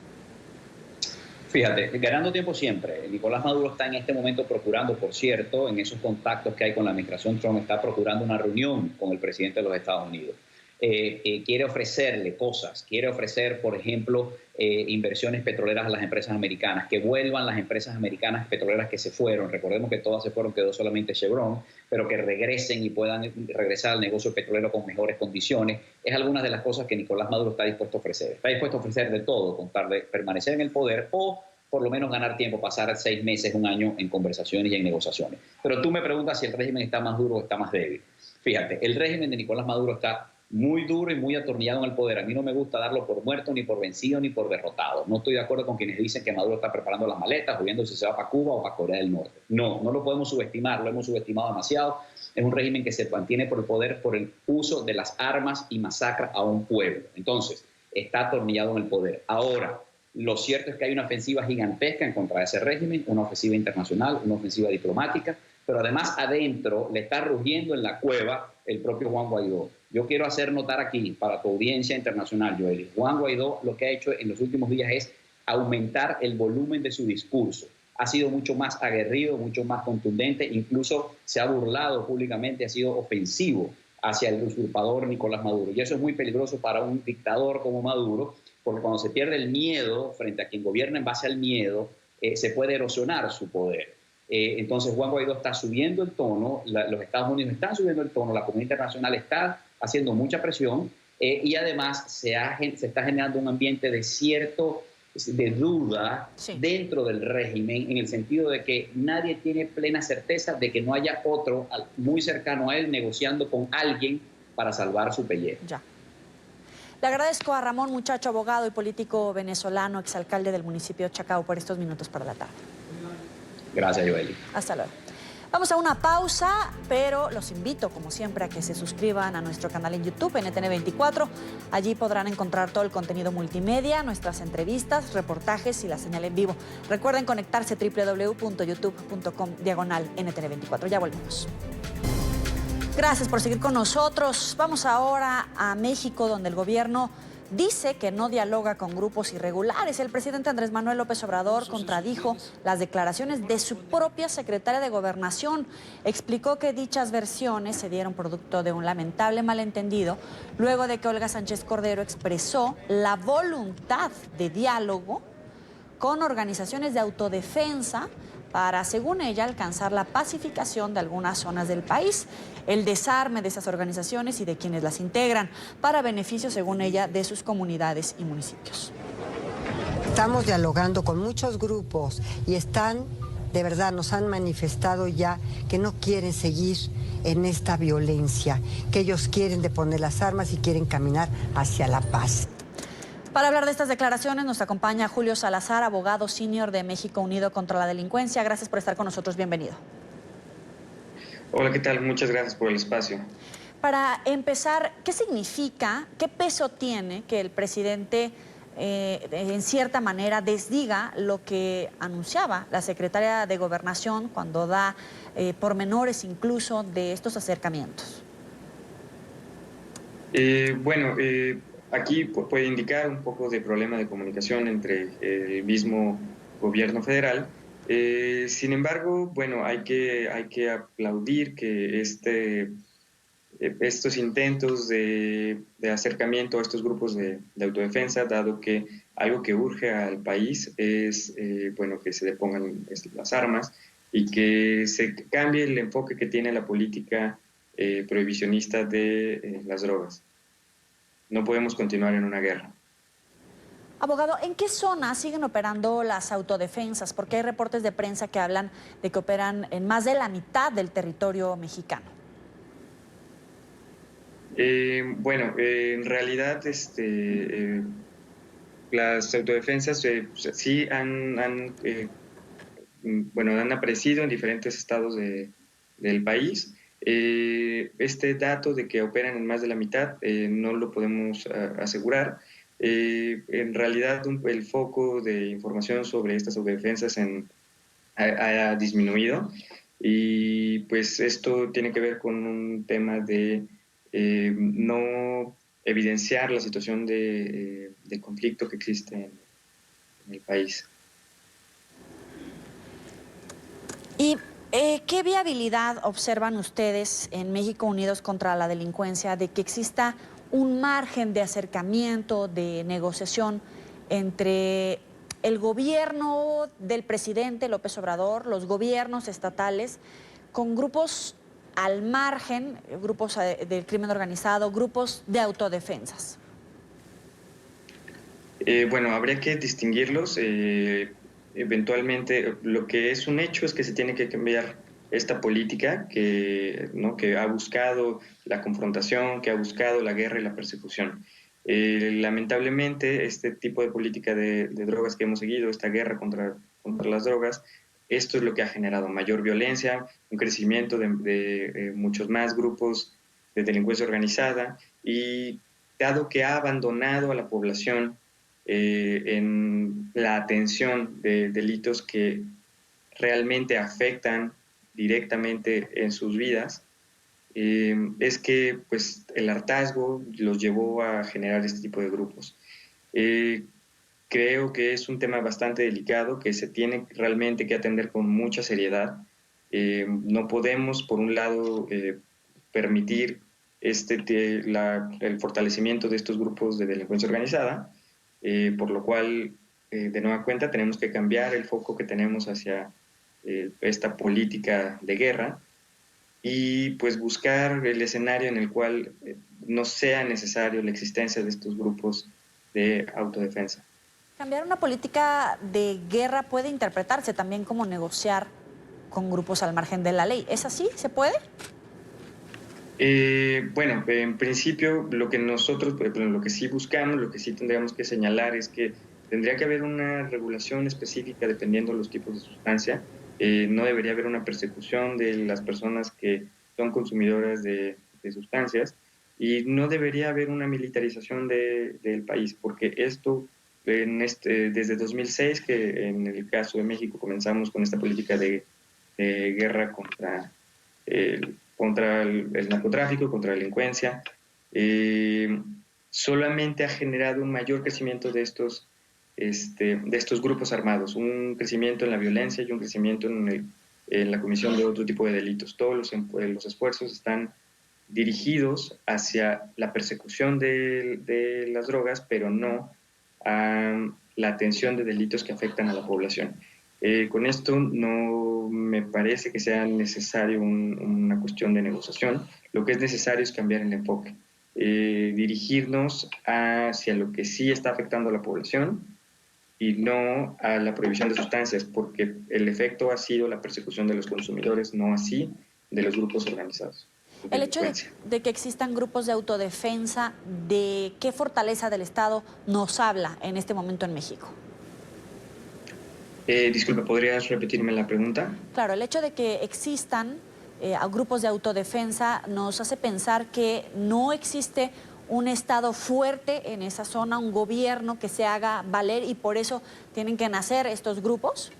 Fíjate, ganando tiempo siempre. Nicolás Maduro está en este momento procurando, por cierto, en esos contactos que hay con la administración Trump, está procurando una reunión con el presidente de los Estados Unidos. Quiere ofrecerle cosas, quiere ofrecer, por ejemplo, inversiones petroleras a las empresas americanas, que vuelvan las empresas americanas petroleras que se fueron. Recordemos que todas se fueron, quedó solamente Chevron, pero que regresen y puedan regresar al negocio petrolero con mejores condiciones. Es algunas de las cosas que Nicolás Maduro está dispuesto a ofrecer. Está dispuesto a ofrecer de todo, con tal de permanecer en el poder o por lo menos ganar tiempo, pasar 6 meses, 1 año en conversaciones y en negociaciones. Pero tú me preguntas si el régimen está más duro o está más débil. Fíjate, el régimen de Nicolás Maduro está muy duro y muy atornillado en el poder. A mí no me gusta darlo por muerto, ni por vencido, ni por derrotado. No estoy de acuerdo con quienes dicen que Maduro está preparando las maletas o viendo si se va para Cuba o para Corea del Norte. No, no lo podemos subestimar, lo hemos subestimado demasiado. Es un régimen que se mantiene por el poder por el uso de las armas y masacra a un pueblo. Entonces, está atornillado en el poder. Ahora, lo cierto es que hay una ofensiva gigantesca en contra de ese régimen, una ofensiva internacional, una ofensiva diplomática, pero además adentro le está rugiendo en la cueva el propio Juan Guaidó. Yo quiero hacer notar aquí, para tu audiencia internacional, Joely, Juan Guaidó lo que ha hecho en los últimos días es aumentar el volumen de su discurso. Ha sido mucho más aguerrido, mucho más contundente, incluso se ha burlado públicamente, ha sido ofensivo hacia el usurpador Nicolás Maduro. Y eso es muy peligroso para un dictador como Maduro, porque cuando se pierde el miedo frente a quien gobierna en base al miedo, se puede erosionar su poder. Entonces Juan Guaidó está subiendo el tono, los Estados Unidos están subiendo el tono, la comunidad internacional está haciendo mucha presión y además se está generando un ambiente de duda dentro del régimen, en el sentido de que nadie tiene plena certeza de que no haya otro muy cercano a él negociando con alguien para salvar su pellejo. Ya. Le agradezco a Ramón Muchacho, abogado y político venezolano, exalcalde del municipio de Chacao, por estos minutos para la tarde. Gracias, Joely. Hasta luego. Vamos a una pausa, pero los invito, como siempre, a que se suscriban a nuestro canal en YouTube, NTN24. Allí podrán encontrar todo el contenido multimedia, nuestras entrevistas, reportajes y la señal en vivo. Recuerden conectarse www.youtube.com/NTN24. Ya volvemos. Gracias por seguir con nosotros. Vamos ahora a México, donde el gobierno dice que no dialoga con grupos irregulares. El presidente Andrés Manuel López Obrador contradijo las declaraciones de su propia secretaria de Gobernación. Explicó que dichas versiones se dieron producto de un lamentable malentendido, luego de que Olga Sánchez Cordero expresó la voluntad de diálogo con organizaciones de autodefensa para, según ella, alcanzar la pacificación de algunas zonas del país, el desarme de esas organizaciones y de quienes las integran, para beneficio, según ella, de sus comunidades y municipios. Estamos dialogando con muchos grupos y de verdad, nos han manifestado ya que no quieren seguir en esta violencia, que ellos quieren deponer las armas y quieren caminar hacia la paz. Para hablar de estas declaraciones nos acompaña Julio Salazar, abogado senior de México Unido contra la Delincuencia. Gracias por estar con nosotros. Bienvenido. Hola, ¿qué tal? Muchas gracias por el espacio. Para empezar, ¿qué significa, qué peso tiene que el presidente en cierta manera desdiga lo que anunciaba la secretaria de Gobernación cuando da pormenores incluso de estos acercamientos? Aquí puede indicar un poco de problema de comunicación entre el mismo gobierno federal. Sin embargo, hay que aplaudir que estos intentos de acercamiento a estos grupos de autodefensa, dado que algo que urge al país es que se depongan las armas y que se cambie el enfoque que tiene la política prohibicionista de las drogas. No podemos continuar en una guerra. Abogado, ¿en qué zonas siguen operando las autodefensas? Porque hay reportes de prensa que hablan de que operan en más de la mitad del territorio mexicano. En realidad las autodefensas sí han aparecido en diferentes estados del país. Este dato de que operan en más de la mitad no lo podemos asegurar. En realidad el foco de información sobre estas autodefensas ha disminuido y pues esto tiene que ver con un tema de no evidenciar la situación de conflicto que existe en el país. Y ¿qué viabilidad observan ustedes en México Unidos contra la Delincuencia de que exista un margen de acercamiento, de negociación entre el gobierno del presidente López Obrador, los gobiernos estatales, con grupos al margen, grupos del crimen organizado, grupos de autodefensas? Habría que distinguirlos. eventualmente lo que es un hecho es que se tiene que cambiar esta política que ha buscado la confrontación, que ha buscado la guerra y la persecución. Lamentablemente, este tipo de política de drogas que hemos seguido, esta guerra contra las drogas, esto es lo que ha generado mayor violencia, un crecimiento de muchos más grupos de delincuencia organizada, y dado que ha abandonado a la población en la atención de delitos que realmente afectan directamente en sus vidas, es que pues, el hartazgo los llevó a generar este tipo de grupos. Creo que es un tema bastante delicado que se tiene realmente que atender con mucha seriedad. No podemos, por un lado, permitir el fortalecimiento de estos grupos de delincuencia organizada, por lo cual, de nueva cuenta, tenemos que cambiar el foco que tenemos hacia esta política de guerra y pues buscar el escenario en el cual no sea necesario la existencia de estos grupos de autodefensa. Cambiar una política de guerra puede interpretarse también como negociar con grupos al margen de la ley. ¿Es así? ¿Se puede? Bueno, en principio lo que nosotros, lo que sí buscamos, lo que sí tendríamos que señalar es que tendría que haber una regulación específica dependiendo de los tipos de sustancia. No debería haber una persecución de las personas que son consumidoras de sustancias y no debería haber una militarización del país, porque esto, desde 2006, que en el caso de México comenzamos con esta política de guerra contra el narcotráfico, contra la delincuencia, solamente ha generado un mayor crecimiento de estos grupos armados, un crecimiento en la violencia y un crecimiento en la comisión de otro tipo de delitos. Todos los esfuerzos están dirigidos hacia la persecución de las drogas, pero no a la atención de delitos que afectan a la población. Con esto no me parece que sea necesario una cuestión de negociación. Lo que es necesario es cambiar el enfoque, dirigirnos hacia lo que sí está afectando a la población y no a la prohibición de sustancias, porque el efecto ha sido la persecución de los consumidores, no así de los grupos organizados. El hecho de que existan grupos de autodefensa, ¿de qué fortaleza del Estado nos habla en este momento en México? Disculpe, ¿podrías repetirme la pregunta? Claro, el hecho de que existan grupos de autodefensa nos hace pensar que no existe un Estado fuerte en esa zona, un gobierno que se haga valer y por eso tienen que nacer estos grupos.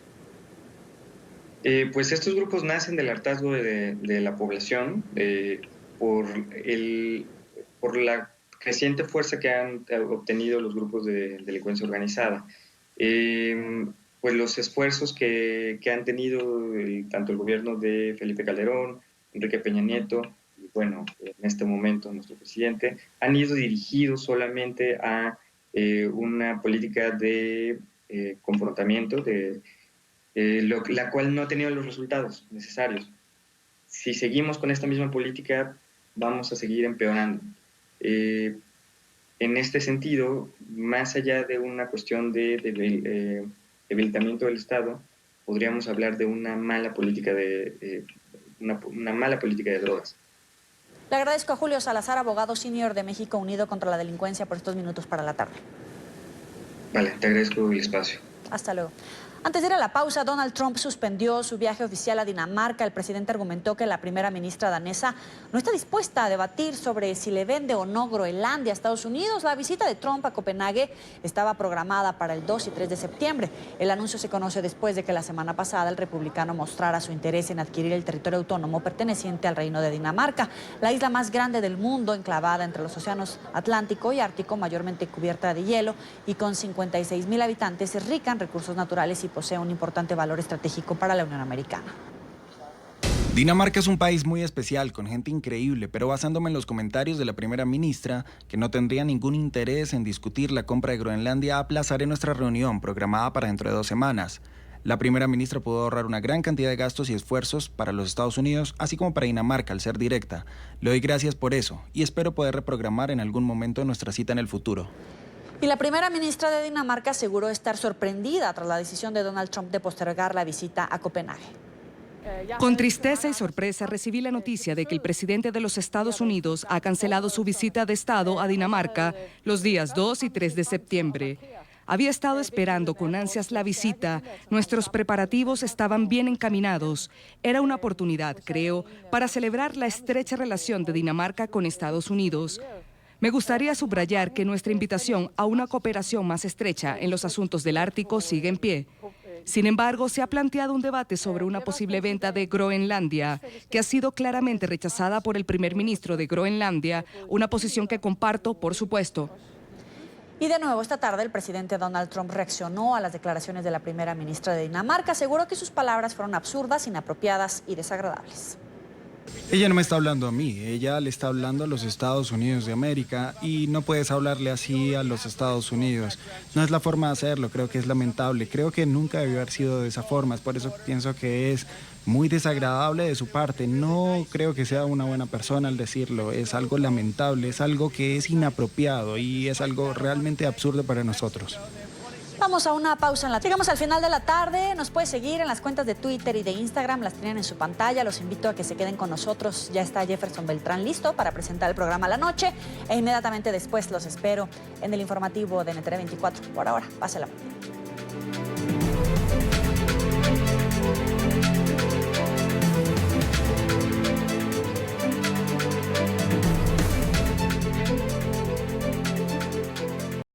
Pues estos grupos nacen del hartazgo de la población por la creciente fuerza que han obtenido los grupos de delincuencia organizada. Pues los esfuerzos que han tenido tanto el gobierno de Felipe Calderón, Enrique Peña Nieto y bueno, en este momento nuestro presidente, han ido dirigidos solamente a una política de confrontamiento, la cual no ha tenido los resultados necesarios. Si seguimos con esta misma política, vamos a seguir empeorando. En este sentido, más allá de una cuestión de debilitamiento del Estado, podríamos hablar de una mala política una mala política de drogas. Le agradezco a Julio Salazar, abogado senior de México Unido contra la Delincuencia, por estos minutos para la tarde. Vale, te agradezco el espacio. Hasta luego. Antes de ir a la pausa, Donald Trump suspendió su viaje oficial a Dinamarca. El presidente argumentó que la primera ministra danesa no está dispuesta a debatir sobre si le vende o no Groenlandia a Estados Unidos. La visita de Trump a Copenhague estaba programada para el 2 y 3 de septiembre. El anuncio se conoce después de que la semana pasada el republicano mostrara su interés en adquirir el territorio autónomo perteneciente al Reino de Dinamarca, la isla más grande del mundo, enclavada entre los océanos Atlántico y Ártico, mayormente cubierta de hielo y con 56,000 habitantes, es rica en recursos naturales y posee un importante valor estratégico para la Unión Americana. Dinamarca es un país muy especial, con gente increíble, pero basándome en los comentarios de la primera ministra, que no tendría ningún interés en discutir la compra de Groenlandia, aplazaré nuestra reunión programada para dentro de 2 semanas. La primera ministra pudo ahorrar una gran cantidad de gastos y esfuerzos para los Estados Unidos, así como para Dinamarca, al ser directa. Le doy gracias por eso y espero poder reprogramar en algún momento nuestra cita en el futuro. Y la primera ministra de Dinamarca aseguró estar sorprendida tras la decisión de Donald Trump de postergar la visita a Copenhague. Con tristeza y sorpresa recibí la noticia de que el presidente de los Estados Unidos ha cancelado su visita de Estado a Dinamarca los días 2 y 3 de septiembre. Había estado esperando con ansias la visita, nuestros preparativos estaban bien encaminados. Era una oportunidad, creo, para celebrar la estrecha relación de Dinamarca con Estados Unidos. Me gustaría subrayar que nuestra invitación a una cooperación más estrecha en los asuntos del Ártico sigue en pie. Sin embargo, se ha planteado un debate sobre una posible venta de Groenlandia, que ha sido claramente rechazada por el primer ministro de Groenlandia, una posición que comparto, por supuesto. Y de nuevo, esta tarde el presidente Donald Trump reaccionó a las declaraciones de la primera ministra de Dinamarca. Aseguró que sus palabras fueron absurdas, inapropiadas y desagradables. Ella no me está hablando a mí, ella le está hablando a los Estados Unidos de América y no puedes hablarle así a los Estados Unidos. No es la forma de hacerlo, creo que es lamentable, creo que nunca debió haber sido de esa forma, es por eso que pienso que es muy desagradable de su parte. No creo que sea una buena persona al decirlo, es algo lamentable, es algo que es inapropiado y es algo realmente absurdo para nosotros. Vamos a una pausa en la... Llegamos al final de la tarde. Nos puede seguir en las cuentas de Twitter y de Instagram. Las tienen en su pantalla. Los invito a que se queden con nosotros. Ya está Jefferson Beltrán listo para presentar el programa a la noche. E inmediatamente después los espero en el informativo de NTN 24. Por ahora, pásela.